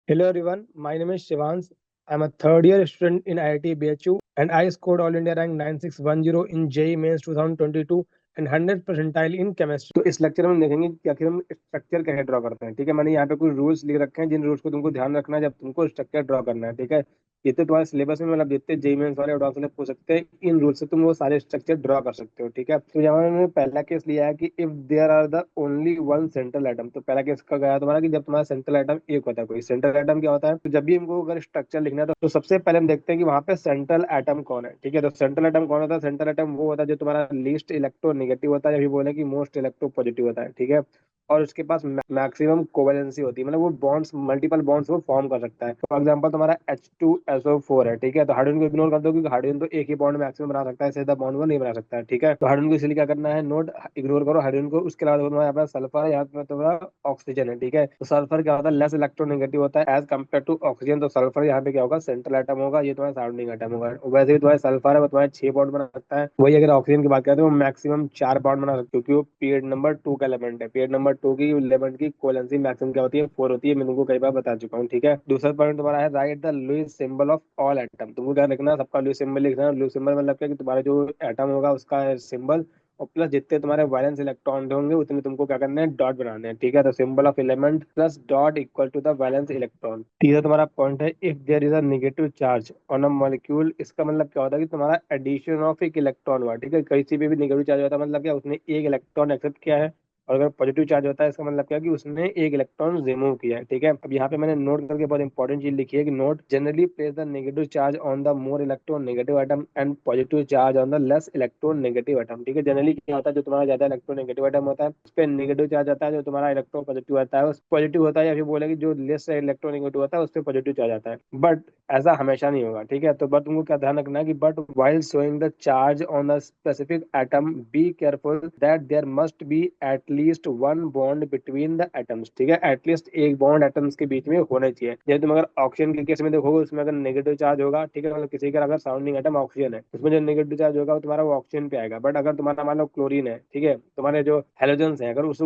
Hello everyone, my name is Shivansh. I'm a third year student in IIT BHU and I scored All India rank 9610 in JEE Mains 2022 and 100 percentile in chemistry. तो इस lecture में हम देखेंगे कि आखिर हम structure कैसे draw करते हैं। ठीक है, मैंने यहाँ पे कुछ रूल्स लिख रखे हैं जिन रूल्स को तुमको ध्यान रखना है जब तुमको स्ट्रक्चर ड्रॉ करना है। ठीक है, ये तो तुम्हारे सिलेबस में मतलब जितने जेई मेंस वाले एडवांस वाले पूछ सकते हैं, इन रूल से तुम वो सारे स्ट्रक्चर ड्रॉ कर सकते हो। ठीक है, तो यहाँ मैंने पहला केस लिया है कि if there are the only one central atom. तो पहला केस का गया तुम्हारा कि जब तुम्हारा सेंट्रल एटम एक होता है। कोई सेंट्रल एटम क्या होता है, तो जब भी हमको अगर स्ट्रक्चर लिखना है तो सबसे पहले हम देखते हैं कि वहां पे सेंट्रल एटम कौन है। ठीक है, तो सेंट्रल एटम कौन होता है? सेंट्रल एटम वो होता है जो तुम्हारा लीस्ट इलेक्ट्रो नेगेटिव होता है, या फिर बोले कि मोस्ट इलेक्ट्रो पॉजिटिव होता है। ठीक है, और उसके पास मैक्सिमम कोवेलेंसी होती है, मतलब वो बॉन्ड्स मल्टीपल बॉन्ड्स वो फॉर्म कर सकता है। फॉर एग्जांपल तुम्हारा H2SO4 है। ठीक है, तो हाइड्रोजन को इग्नोर कर दो क्योंकि हाइड्रोजन तो एक ही बॉन्ड मैक्सिमम बना सकता है, सीधा बॉन्ड वो नहीं बना सकता है। ठीक है, तो हाइड्रोजन को इसलिए क्या करना है, नोट इग्नोर करो हाइड्रोजन को। उसके अलावा तुम्हारा यहाँ पे सल्फर है, यहाँ पे तुम्हारा ऑक्सीजन है। ठीक है, तो सल्फर क्या होता है, लेस इलेक्ट्रोनेगेटिव होता है एज कम्पेयर टू ऑक्सीजन। तो सल्फर यहाँ पे क्या होगा, सेंट्रल एटम होगा, ये तुम्हारा सराउंडिंग एटम होगा। वैसे भी तुम्हारा सल्फर है वो तुम्हारे 6 बॉन्ड बना सकता है। वही अगर ऑक्सीजन की बात करें तो वो मैक्सिमम 4 बॉन्ड बना सकते हो, क्योंकि वो पीरियड नंबर 2 का एलिमेंट है। पीरियड नंबर 2 की एलिमेंट की कोवैलेंसी मैक्सिमम क्या होती है, 4 होती है। मैं तुमको कई बार बता चुका हूँ। ठीक है, दूसरा पॉइंट तुम्हारा है write the Lewis symbol of all atom. तुमको क्या लिखना है, सबका लुईस सिंबल लिखना है। लुईस सिंबल मतलब क्या कि तुम्हारा जो एटम होगा उसका सिंबल और प्लस जितने तुम्हारे वैलेंस इलेक्ट्रॉन होंगे उतने तुमको क्या करना है, डॉट बनाने हैं। ठीक है, तो symbol of element plus dot equal to the valence electron. तीसरा तुम्हारा पॉइंट है if there is a negative charge on a molecule. इसका मतलब क्या होता है कि तुम्हारा एडिशन ऑफ एक इलेक्ट्रॉन हुआ। ठीक है, किसी पे भी नेगेटिव चार्ज होता है मतलब क्या, उसने एक इलेक्ट्रॉन एक्सेप्ट किया है। और अगर पॉजिटिव चार्ज होता है इसका मतलब क्या कि उसने एक इलेक्ट्रॉन रिमूव किया है। ठीक है, अब यहाँ पे मैंने नोट करके बहुत इंपॉर्टेंट चीज लिखी है कि note generally place the negative charge on the more electron negative atom and positive charge on the less electron negative atom. ठीक है, जनरली क्या होता है, जो तुम्हारा ज्यादा इलेक्ट्रॉन नेगेटिव एटम होता है उस पर नेगेटिव चार्ज आता है, जो तुम्हारा इलेक्ट्रॉन पॉजिटिव आता है उस पॉजिटिव होता है, या फिर बोले कि जो लेस इलेक्ट्रॉन नेगेटिव होता है उस पर पॉजिटिव चार्ज आता है। बट ऐसा हमेशा नहीं होगा। ठीक है, तो बट तुमको क्या ध्यान रखना है कि but while showing the charge on the specific atom be careful that there must be at least one bond between the atoms. ठीक है, एटलीस्ट एक बॉन्ड एटम्स के बीच में होना चाहिए। जैसे तुम अगर ऑक्सीजन के केस में देखोगे उसमें अगर नेगेटिव चार्ज होगा, ठीक है, मतलब किसी का अगर सराउंडिंग एटम ऑक्सीजन है उसमें जो नेगेटिव चार्ज होगा वो तुम्हारा वो ऑक्सीजन पे आएगा। बट अगर तुम्हारा मान लो क्लोरीन है, ठीक है, तुम्हारे जो हेलोजेंस है, अगर उस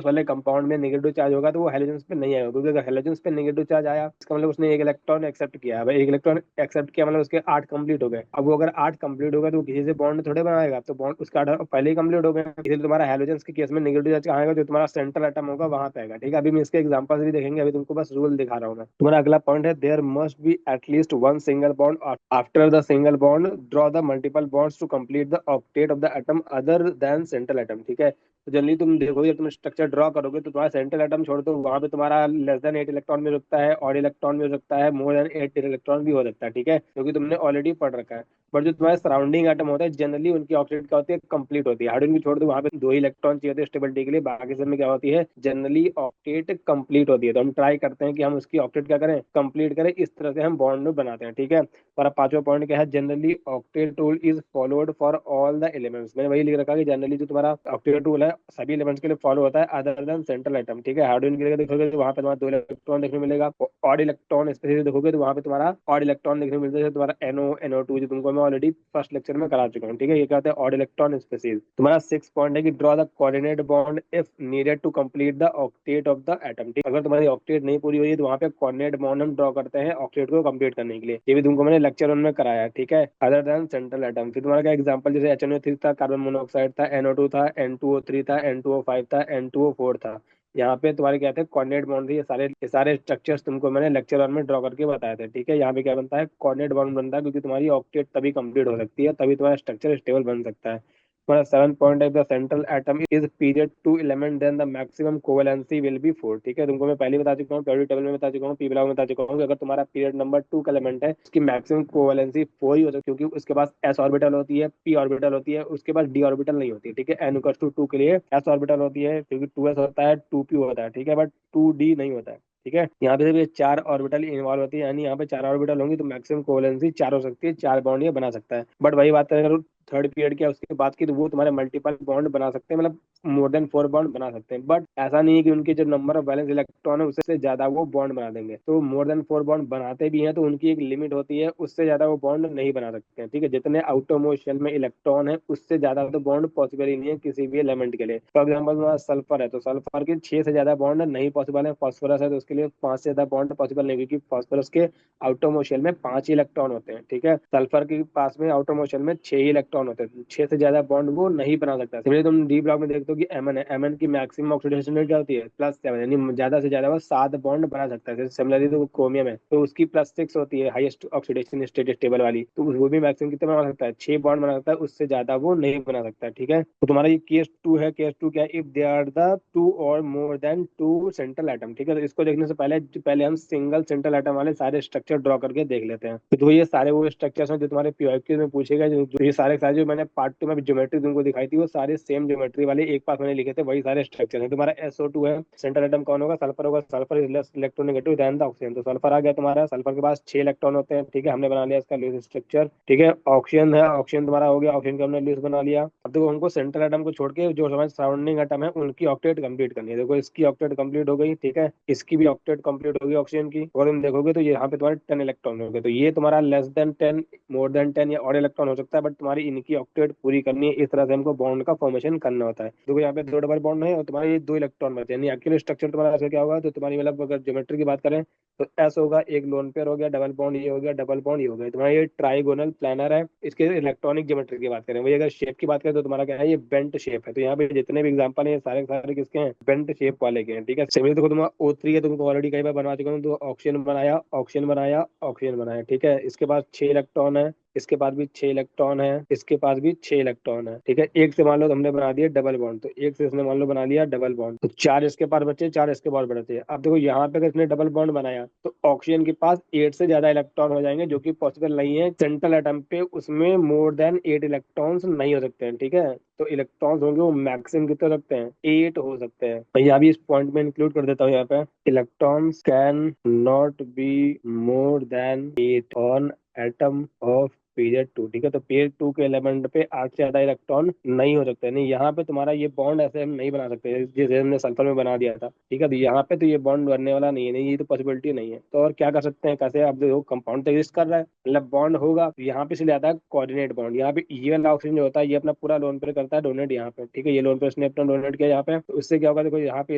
वाले कंपाउंड में नेगेटिव चार्ज होगा तो वो हेलोजेंस पे नहीं आएगा, क्योंकि अगर हेलोजेंस पे नेगेटिव चार्ज आया इसका मतलब उसने एक इलेक्ट्रॉन एक्सेप्ट किया है। एक इलेक्ट्रॉन एक्सेप्ट किया मतलब उसके 8 कंप्लीट हो गए। अब वो अगर 8 कंप्लीट हो गए तो वो किसी से बॉन्ड थोड़े बनाएगा, तो बॉन्ड उसका 8 पहले ही कंप्लीट हो गए। इसलिए तुम्हारा हेलोजेंस के केस में नेगेटिव चार्ज कहाँ आएगा, जो तुम्हारा सेंट्रल एटम होगा वहां पे आएगा। ठीक है, अभी मैं इसके एग्जांपल्स भी देखेंगे, अभी तुमको बस रूल दिखा रहा हूँ मैं। तुम्हारा अगला पॉइंट है there must be at least one single bond after the single bond draw the multiple bonds to complete the octet of the atom other than central atom. ठीक है, तो जनरली तुम देखोगे जब तुम स्ट्रक्चर ड्रॉ करोगे तो तुम्हारा सेंट्रल एटम छोड़ दो, वहां पे तुम्हारा लेस देन 8 इलेक्ट्रॉन भी हो सकता है, ऑड इलेक्ट्रॉन भी हो सकता है, मोर देन 8 इलेक्ट्रॉन भी हो सकता है। ठीक है, क्योंकि तुमने ऑलरेडी पढ़ रखा है। बट जो तुम्हारे सराउंडिंग एटम होता है जनरली उनकी ऑक्सीडेट क्या होती है, कंप्लीट होती है। हाइड्रोजन की छोड़ दो, वहां पे 2 ही इलेक्ट्रॉन चाहिए होते हैं स्टेबिलिटी के लिए, बाकी सब में क्या होती है, जनरली ऑक्टेट कंप्लीट होती है। तो हम ट्राई करते हैं कि हम उसकी ऑक्टेट क्या करें, कंप्लीट करें। इस तरह से हम बॉन्ड बनाते हैं। ठीक है, हमारा पांचवा पॉइंट क्या है, generally octet rule is followed for all the elements. मैंने वही लिख रखा कि जनरली जो तुम्हारा ऑक्टेट रूल है सभी एलिमेंट्स के लिए फॉलो होता है अदर देन सेंट्रल एटम। ठीक है, हाइड्रोजन के लिए देखोगे तो वहां पे तुम्हारा 2 इलेक्ट्रॉन देखने को मिलेगा। ऑड इलेक्ट्रॉन स्पेशली देखोगे तो वहां पे तुम्हारा ऑड इलेक्ट्रॉन देखने को मिलता है, तुम्हारा NO NO2 जो तुमको मैं ऑलरेडी फर्स्ट लेक्चर में करा चुका हूँ। ठीक है, ये कहते हैं ऑड इलेक्ट्रॉन स्पेसीज। तुम्हारा 6 पॉइंट है कि draw the coordinate bond if needed to complete the octet of the atom. ठीक, अगर तुम्हारी ऑक्टेट नहीं पूरी हुई है तो वहां पे कोऑर्डिनेट बॉन्ड हम ड्रॉ करते हैं ऑक्टेट को कंप्लीट करने के लिए। ये भी तुमको मैंने लेक्चर 1 में कराया है। ठीक है, अदर देन सेंट्रल एटम। फिर तुम्हारा क्या एग्जांपल, जैसे HNO3 था, कार्बन मोनोऑक्साइड था, NO2 था, N2O3 था, N2O5 था, N2O4 था। यहाँ पे तुम्हारे क्या थे, कोऑर्डिनेट बॉन्ड थे। ये सारे स्ट्रक्चर्स तुमको मैंने लेक्चर 1 में ड्रॉ करके बताए थे। ठीक है, यहाँ पे क्या बनता है, कोऑर्डिनेट बॉन्ड बनता है, क्योंकि तुम्हारी ऑक्टेट तभी कंप्लीट हो सकती है, तभी तुम्हारा स्ट्रक्चर स्टेबल बन सकता है। तुम्हारा 7 पॉइंट है the central atom is period two element then the maximum covalency will be 4। ठीक है, तुमको मैं पहले बता चुका हूँ, पीरियड टेबल में बता चुका हूँ, पी ब्लॉक में बता चुका हूँ कि अगर तुम्हारा पीरियड नंबर 2 का एलिमेंट है उसकी मैक्सिमम कोवेलेंसी 4 ही हो सकती है, क्योंकि उसके पास s ऑर्बिटल होती है, p ऑर्बिटल होती है, उसके पास d ऑर्बिटल नहीं होती है। ठीक है, n=2 के लिए s ऑर्बिटल होती है, क्योंकि 2s होता है 2p होता है। ठीक है, बट 2d नहीं होता है। ठीक है, यहाँ पे सिर्फ ये 4 ऑर्बिटल इन्वॉल्व होती है, यानी यहाँ पे 4 ऑर्बिटल होंगी तो मैक्सिमम कोवेलेंसी 4 हो सकती है, 4 बॉन्ड ये बना सकता है। बट वही बात है, अगर थर्ड पीरियड किया उसके बाद की, तो वो तुम्हारे मल्टीपल बॉन्ड बना सकते हैं, मतलब मोर देन 4 बॉन्ड बना सकते हैं। बट ऐसा नहीं है कि उनके जो नंबर ऑफ वैलेंस इलेक्ट्रॉन है उससे ज्यादा वो बॉन्ड बना देंगे। तो मोर देन 4 बॉन्ड बनाते भी हैं तो उनकी एक लिमिट होती है, उससे ज्यादा वो बॉन्ड नहीं बना सकते हैं। ठीक है, जितने आउटरमोस्ट शेल में इलेक्ट्रॉन है उससे ज्यादा तो बॉन्ड पॉसिबल ही नहीं है किसी भी एलिमेंट के लिए। फॉर एग्जाम्पल सल्फर है, तो सल्फर के 6 से ज्यादा बॉन्ड नहीं पॉसिबल है। फास्फोरस है तो उसके लिए 5 से ज्यादा बॉन्ड पॉसिबल नहीं, क्योंकि फास्फोरस के आउटर मोशन में 5 ही इलेक्ट्रॉन होते हैं। ठीक है, सल्फर के पास में आउटर मोशन में 6 ही इलेक्ट्रॉन होते हैं, 6 से ज्यादा बॉन्ड वो नहीं बना सकता। सिमिलरली तुम डी ब्लॉक में देखते हो कि एमएन है, एमएन की मैक्सिमम ऑक्सीडेशन रेट क्या होती है, +7, यानी ज्यादा से ज्यादा वो 7 बॉन्ड बना सकता है। सिमिलरली तो क्रोमियम है तो उसकी +6 होती है, हाईएस्ट ऑक्सीडेशन स्टेट स्टेबल वाली, तो वो भी मैक्सिमम कितना बना सकता है, 6 बॉन्ड बना सकता है, उससे ज्यादा वो नहीं बना सकता। ठीक है, तो तुम्हारा ये केस 2 है। केस 2 क्या है, इफ दे आर द 2 और मोर देन 2 सेंट्रल एटम। ठीक है, तो इसको देखने से पहले पहले हम सिंगल सेंट्रल एटम वाले सारे स्ट्रक्चर ड्रॉ करके देख लेते हैं। तो ये सारे वो स्ट्रक्चर्स हैं जो तुम्हारे पीओक्यू में पूछेगा, जो ये सारे सारे जो मैंने पार्ट 2 में ज्योमेट्री तुमको दिखाई थी, वो सारे सेम ज्योमेट्री वाले एक पास मैंने लिखे थे, वही सारे स्ट्रक्चर हैं। तुम्हारा SO2 है, सेंट्रल एटम कौन होगा, सल्फर होगा। Sulphur is less electronegative than the oxygen, तो सल्फर आ गया तुम्हारा। सल्फर के पास 6 इलेक्ट्रॉन होते हैं। ठीक है, हमने बना लिया इसका लूज स्ट्रक्चर। ठीक है, ऑक्सीजन है, ऑक्सीजन तुम्हारा हो गया, ऑक्सीजन का हमने लूज बना लिया। अब देखो हमको सेंट्रल एटम को छोड़ के जो हमारे सराउंडिंग एटम है उनकी ऑक्टेट कंप्लीट करनी है। देखो इसकी ऑक्टेट कंप्लीट हो गई। ठीक है, इसकी भी ऑक्टेट कंप्लीट होगी ऑक्सीजन की, और तुम देखोगे तो यहाँ पे तुम्हारे 10 इलेक्ट्रॉन हो गए। तो ये तुम्हारा लेस देन 10, मोर देन 10 या और इलेक्ट्रॉन हो सकता है, बट तुम्हारी इनकी ऑक्टेट पूरी करनी है। इस तरह से हमको बॉन्ड का फॉर्मेशन करना होता है। देखो यहाँ पे 2 डबल बॉन्ड है और तुम्हारे ये 2 इलेक्ट्रॉन बचे, यानी एक्चुअल स्ट्रक्चर तुम्हारा ऐसे क्या होगा, तो तुम्हारी मतलब अगर ज्योमेट्री की बात करें तो S होगा, एक लोन पेयर हो गया, डबल बॉन्ड ये हो गया, डबल बॉन्ड ये हो गया। तुम्हारा ये ट्राइगोनल प्लानर है। इसके इलेक्ट्रॉनिक ज्योमेट्री की बात करें, वही अगर शेप की बात करें तो तुम्हारा क्या है, ये बेंट शेप है। तो यहाँ पे जितने भी एग्जांपल है ये सारे के सारे किसके हैं, बेंट शेप वाले के हैं। ठीक है, सिमिलर देखो तुम्हारा O3 है, तुमको ऑलरेडी कई बार बनवा चुका हूँ। तो ऑक्सीजन बनाया, ऑक्सीजन बनाया, ऑक्सीजन बनाया। ठीक है, इसके पास 6 इलेक्ट्रॉन है, इसके पास भी 6 इलेक्ट्रॉन है, इसके पास भी 6 इलेक्ट्रॉन है। ठीक है, एक से मान लो हमने बना दिया डबल बॉन्ड, तो एक से इसने मान लो बना लिया डबल बॉन्ड, तो 4 इसके पास बचे, 4 इसके पास बचे। अब देखो यहाँ पे अगर इसने डबल बॉन्ड बनाया तो ऑक्सीजन के पास 8 से ज्यादा इलेक्ट्रॉन हो जाएंगे, जो कि पॉसिबल नहीं है सेंट्रल एटम पे, उसमें मोर देन 8 इलेक्ट्रॉन्स नहीं हो सकते हैं। ठीक है, तो इलेक्ट्रॉन्स होंगे वो मैक्सिमम कितने हो सकते हैं, 8 हो सकते हैं। मैं यहाँ भी इस पॉइंट में इंक्लूड कर देता हूँ, यहाँ पे electrons can not be more than 8 on atom of period 2। ठीक है, तो पीरियड 2 के एलिमेंट पे 8 से ज्यादा इलेक्ट्रॉन नहीं हो सकते। नहीं, यहाँ पे तुम्हारा ये बॉन्ड ऐसे हम नहीं बना सकते जैसे हमने सल्फर में बना दिया था। ठीक है, तो यहाँ पे तो ये बॉन्ड बनने वाला नहीं है, नहीं ये तो पॉसिबिलिटी नहीं है। तो और क्या कर सकते हैं, कैसे, अब देखो कंपाउंड तो एग्जिस्ट कर रहा है, मतलब बॉन्ड होगा, तो यहाँ पे इसलिए आता है कोऑर्डिनेट बॉन्ड। यहाँ पे ये वाला ऑक्सीजन जो होता है ये अपना पूरा लोन पेयर करता है डोनेट यहाँ पे। ठीक है, ये लोन पेयर इसने अपना डोनेट किया यहाँ पे, तो उससे क्या होगा, देखो यहाँ पे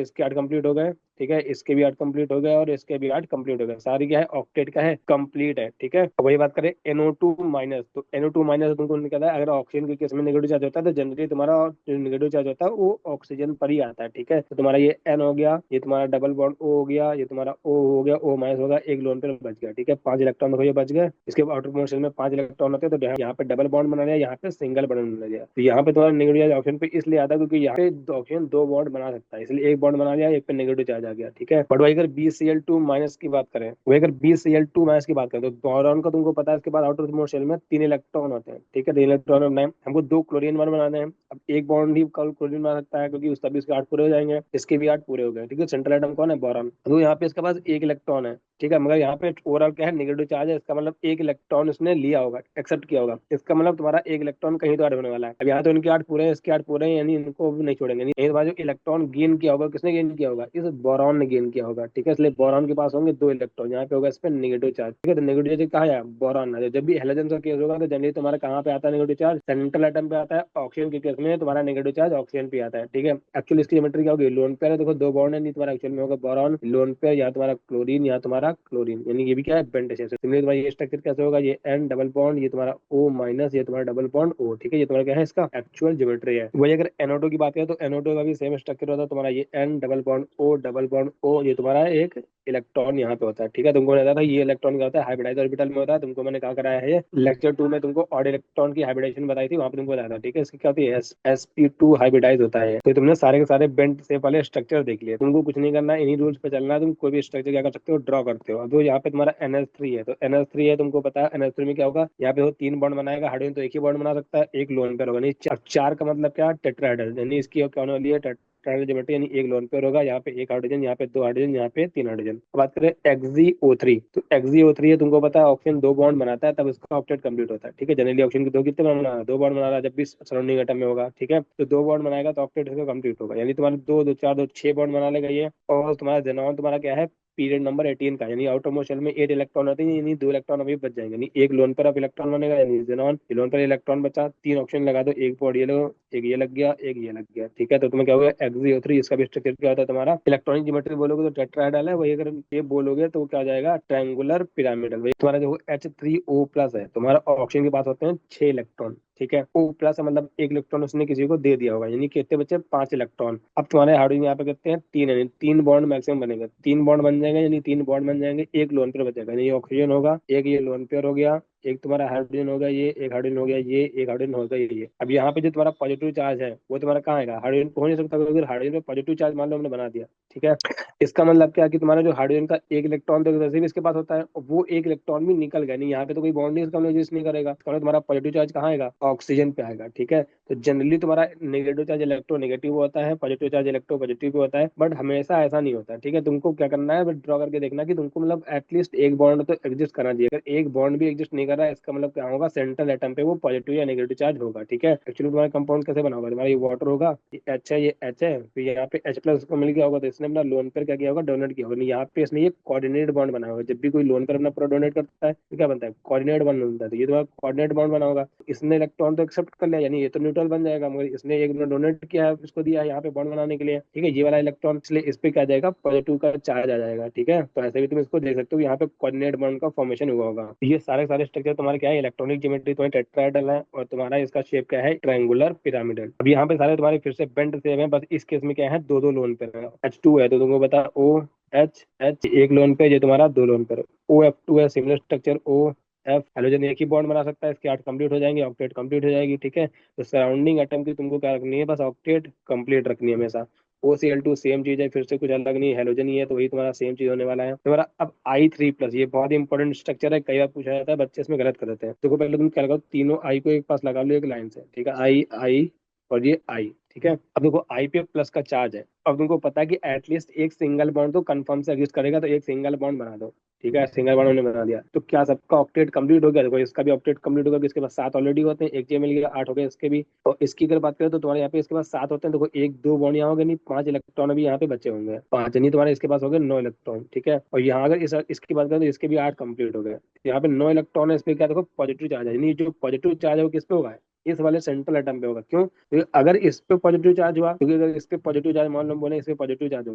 इसके 8 कंप्लीट हो गए। ठीक है, इसके भी 8 कंप्लीट हो गए और इसके भी 8 कंप्लीट हो गए, सारी क्या है, ऑक्टेट का है, कंप्लीट है। ठीक है, अब वही बात करें NO2 माइनस, तो NO2 माइनस तुमको निकला है, अगर ऑक्सीजन के केस में नेगेटिव चार्ज होता है तो जनरली तुम्हारा जो नेगेटिव चार्ज होता है वो ऑक्सीजन पर ही आता है। ठीक है, तो तुम्हारा ये N हो गया, ये तुम्हारा डबल बॉन्ड O हो गया, ये तुम्हारा O हो गया, O माइनस होगा, एक लोन पेयर बच गया। ठीक है, 5 इलेक्ट्रॉन देखो ये बच गए। इसके आउटर मोशन में 5 इलेक्ट्रॉन होते हैं, तो यहाँ पे डबल बॉन्ड बना लिया, यहाँ पे सिंगल बॉन्ड बना लिया। तो यहाँ पे तुम्हारा नेगेटिव चार्ज ऑप्शन पे इसलिए आता है क्योंकि यहाँ पे ऑक्सीजन 2 बॉन्ड बना सकता है, इसलिए एक बॉन्ड बना लिया, एक पे नेगेटिव चार्ज आ गया। ठीक है, बट वही अगर BCl2 माइनस की बात करें, वही अगर BCl2 माइनस की बात करें, तो बोरॉन का तुमको पता है इसके बाद आउटर मोशन में 3 इलेक्ट्रॉन होते हैं। ठीक है, 3 इलेक्ट्रॉन बनाए, हमको 2 क्लोरीन बॉन्ड बनाने हैं। अब एक बॉन्ड ही क्लोरीन बना सकता है क्योंकि उसका भी इसके 8 पूरे हो जाएंगे, इसके भी 8 पूरे हो गए। ठीक है, सेंट्रल एटम कौन है, बोरॉन। तो यहाँ पे इसके पास एक इलेक्ट्रॉन है। ठीक है, मगर यहाँ पे ओवरऑल क्या है, नेगेटिव चार्ज है, इसका मतलब एक इलेक्ट्रॉन इसने लिया होगा, एक्सेप्ट किया होगा, इसका मतलब तुम्हारा एक इलेक्ट्रॉन कहीं तो ऐड होने वाला है। अब यहाँ तो इनके 8 पूरे हैं, इसके 8 पूरे हैं, यानी इनको भी नहीं छोड़ेंगे। नहीं, तुम्हारा जो इलेक्ट्रॉन गेन किया होगा किसने गेन किया होगा, इस बोरॉन ने गेन किया होगा। ठीक है, इसलिए बोरॉन के पास होंगे 2 इलेक्ट्रॉन, यहाँ पे होगा इस पे नेगेटिव चार्ज। ठीक है, तो नेगेटिव चार्ज कहाँ है, बोरॉन है। जब भी हेलोजन का केस होगा तो जनरली तुम्हारा कहाँ पे आता है नेगेटिव चार्ज, सेंट्रल एटम पे आता है। ऑक्सीजन के केस में तुम्हारा नेगेटिव चार्ज ऑक्सीजन पे आता है। ठीक है, एक्चुअली इसकी ज्योमेट्री क्या होगी, लोन पेयर है, देखो 2 बॉन्ड है, नहीं तुम्हारा एक्चुअल में होगा बोरॉन, लोन पेयर, यहाँ तुम्हारा क्लोरीन, यहाँ तुम्हारा क्लोरीन, यानी ये भी क्या है, बेंट शेप। सिमिलरली तुम्हारा ये स्ट्रक्चर कैसे होगा, ये N डबल बॉन्ड, ये तुम्हारा O माइनस, ये तुम्हारा डबल बॉन्ड O। ठीक है, ये तुम्हारा क्या है, इसका एक्चुअल ज्योमेट्री है। वही अगर NO2 की बात करें तो NO2 का भी सेम स्ट्रक्चर होता है, तुम्हारा ये N double bond O double bond O, ये तुम्हारा एक इलेक्ट्रॉन यहाँ पे होता है। ठीक है, तुमको बताया था ये इलेक्ट्रॉन क्या होता है, हाइब्रिडाइज ऑर्बिटल में होता है। तुमको मैंने कहा कराया है, ये लेक्चर 2 में तुमको ऑड इलेक्ट्रॉन की हाइब्रिडाइजेशन बताई थी, वहां पे तुमको बताया था। ठीक है, इसकी क्या होती है, sp2 हाइब्रिडाइज होता है। तो तुमने सारे के सारे बेंट शेप वाले स्ट्रक्चर देख लिए, तुमको कुछ नहीं करना है, इन्हीं रूल्स पे चलना है। तुम कोई भी स्ट्रक्चर क्या कर सकते हो, ड्रॉ करते हो। अब तो यहाँ पे तुम्हारा NH3 है, तो NH3 है, तुमको पता है NH3 में क्या होगा, यहाँ पे वो 3 बॉन्ड बनाएगा, हाइड्रोजन तो एक ही बॉन्ड बना सकता है, एक लोन पेयर होगा। नहीं, 4 का मतलब क्या, टेट्राहेड्रल, यानी इसकी क्या होने वाली है, टेट्राहेड्रल ज्योमेट्री, यानी एक लोन पेयर होगा, यहाँ पे एक हाइड्रोजन, यहाँ पे दो हाइड्रोजन, यहाँ पे तीन हाइड्रोजन। अब बात करें XgO3, तो XgO3 है, तुमको पता है ऑक्सीजन दो बॉन्ड बनाता है तब इसका ऑक्टेट कंप्लीट होता है, ठीक है। जनरली ऑक्सीजन के दो कितने बॉन्ड बना रहा है, दो बॉन्ड बना रहा है जब भी सराउंडिंग एटम में होगा, ठीक है। तो दो बॉन्ड बनाएगा तो ऑक्टेट इसका कंप्लीट होगा, यानी तुम्हारे दो दो चार दो छह बॉन्ड बना लेगा ये। और तुम्हारा जेनॉन तुम्हारा क्या है, पीरियड नंबर 18 का, यानी आउटर मोस्ट शेल में 8 इलेक्ट्रॉन होते हैं, यानी दो इलेक्ट्रॉन अभी बच जाएंगे, यानी एक लोन पर अब इलेक्ट्रॉन बनेगा, यानी जेनॉन लोन पर इलेक्ट्रॉन बचा, तीन ऑप्शन लगा दो, एक पॉड ये लो, एक ये लग गया, एक ये लग गया, ठीक है। तो तुम्हें क्या होगा, XgO3, इसका भी स्ट्रक्चर क्या होता है तुम्हारा, इलेक्ट्रॉनिक ज्योमेट्री बोलोगे तो टेट्राहेड्रल है, वही अगर ये बोलोगे तो क्या हो जाएगा, ट्रायंगुलर पिरामिडल। वही तुम्हारा जो H3O+ है, तुम्हारा ऑक्सीजन के पास होते हैं 6 इलेक्ट्रॉन, ठीक है। O+ मतलब एक इलेक्ट्रॉन उसने किसी को दे दिया होगा, यानी कितने बचे, 5 इलेक्ट्रॉन। अब तुम्हारे हाइड्रोजन यहाँ पे कितने हैं, तीन, यानी तीन बॉन्ड मैक्सिमम बनेंगे, तीन बॉन्ड बन जाएंगे, यानी तीन बॉन्ड बन जाएंगे, एक लोन पेयर बचेगा, यानी ऑक्सीजन होगा, एक ये लोन पेयर हो गया, एक तुम्हारा हाइड्रोजन हो गया, ये एक हाइड्रोजन हो गया, ये एक हाइड्रोजन हो गया, ये। अब यहाँ पे जो तुम्हारा पॉजिटिव चार्ज है वो तुम्हारा कहाँ आएगा, हाइड्रोजन पे हो नहीं सकता, क्योंकि हाइड्रोजन पे पॉजिटिव चार्ज मान लो हमने बना दिया, ठीक है। इसका मतलब क्या कि तुम्हारा जो हाइड्रोजन का एक इलेक्ट्रॉन तो वैसे भी इसके पास होता है, वो एक इलेक्ट्रॉन भी निकल गया, नहीं यहाँ पे तो कोई बॉन्ड नहीं, इसका एग्जिस्ट नहीं करेगा, तो तुम्हारा पॉजिटिव चार्ज कहाँ आएगा, ऑक्सीजन पे आएगा, ठीक है। तो जनरली तुम्हारा नेगेटिव चार्ज इलेक्ट्रोनेगेटिव होता है, पॉजिटिव चार्ज इलेक्ट्रो पॉजिटिव भी होता है, बट हमेशा ऐसा नहीं होता, ठीक है। तुमको क्या करना है, ड्रॉ करके देखना कि तुमको मतलब एटलीस्ट एक बॉन्ड तो एग्जिस्ट करना चाहिए, अगर एक बॉन्ड भी एग्जिस्ट नहीं कर रहा है इसका मतलब क्या होगा, सेंट्रल एटम पे वो पॉजिटिव या नेगेटिव चार्ज होगा, ठीक है। एक्चुअली तुम्हारा कंपाउंड कैसे बना होगा, तुम्हारा ये वाटर होगा, ये H है, ये H है, फिर यहाँ पे H+ को मिल गया होगा, तो इसने अपना लोन पेयर क्या किया होगा, डोनेट किया होगा, नहीं यहाँ पे इसने ये कोऑर्डिनेट बॉन्ड बनाया होगा, जब भी कोई लोन पेयर अपना पूरा डोनेट करता है तो क्या बनता है, कोऑर्डिनेट बॉन्ड बनता है, तो ये तुम्हारा कोऑर्डिनेट बॉन्ड बना होगा। इसने इलेक्ट्रॉन तो एक्सेप्ट कर लिया, यानी ये तो न्यूट्रल बन जाएगा, मगर इसने एक डोनेट किया है, इसको दिया है यहाँ पे बॉन्ड बनाने के लिए, ठीक है, ये वाला इलेक्ट्रॉन, इसलिए इस पे क्या आ जाएगा, पॉजिटिव का चार्ज आ जाएगा, ठीक है। तो ऐसे भी तुम इसको देख सकते हो, यहाँ पे कोऑर्डिनेट बॉन्ड का फॉर्मेशन हुआ होगा। ये सारे सारे स्ट्रक्चर तुम्हारे क्या है, इलेक्ट्रॉनिक ज्योमेट्री तुम्हारे टेट्राहेड्रल है, और तुम्हारा इसका शेप क्या है, ट्रायंगुलर पिरामिडल। अब यहाँ पे सारे तुम्हारे फिर से बेंट शेप है, बस इस केस में क्या है, दो दो लोन पे है, H2 है तो तुमको बता OH एक लोन पे, ये तुम्हारा दो लोन पे, OF2 है, सिमिलर स्ट्रक्चर OF, हेलोजन एक ही बॉन्ड बना सकता है, इसके 8 कंप्लीट हो जाएंगे, ऑक्टेट कंप्लीट हो जाएगी, ठीक है। तो सराउंडिंग एटम की तुमको क्या रखनी है, बस ऑक्टेट कंप्लीट रखनी है हमेशा। OCl2 सेम चीज है, फिर से कुछ अलग नहीं, हेलोजन ही है तो वही तुम्हारा सेम चीज होने वाला है तुम्हारा। अब I3+, ये बहुत ही इंपॉर्टेंट स्ट्रक्चर है, कई बार पूछा जाता है, बच्चे इसमें गलत कर देते हैं। देखो पहले तुम क्या लगाओ, तीनों आई को एक पास लगा लो एक लाइन से, ठीक है, आई आई और ये आई, ठीक है। अब देखो आई पे प्लस का चार्ज है, अब तुमको पता है कि एटलीस्ट एक सिंगल बॉन्ड तो कंफर्म से एग्जिस्ट करेगा, तो एक सिंगल बॉन्ड बना दो, ठीक है, सिंगल बॉन्ड उन्होंने बना दिया, तो क्या सबका ऑक्टेट कंप्लीट हो गया, देखो इसका भी ऑक्टेट कंप्लीट हो गया, इसके पास 7 ऑलरेडी होते हैं, एक ये मिल गया, 8 हो गए इसके भी। और इसकी अगर बात करें तो तुम्हारे यहाँ पे इसके पास 7 होते हैं, देखो एक दो बॉन्ड यहाँ हो गए, नहीं 5 इलेक्ट्रॉन अभी यहाँ पे बचे होंगे, 5 नहीं तुम्हारे इसके पास हो गए 9 इलेक्ट्रॉन, ठीक है। और यहाँ अगर इसकी बात करें तो इसके भी 8 कंप्लीट हो गए, यहाँ पे 9 इलेक्ट्रॉन है, इस पे क्या देखो पॉजिटिव चार्ज है, यानी जो पॉजिटिव चार्ज है वो किस पे होगा, इस वाले सेंट्रल एटम पे होगा, क्यों, क्योंकि अगर इस पे पॉजिटिव चार्ज हुआ, क्योंकि अगर इस पे पॉजिटिव चार्ज मान लो बोले इस पे पॉजिटिव चार्ज हो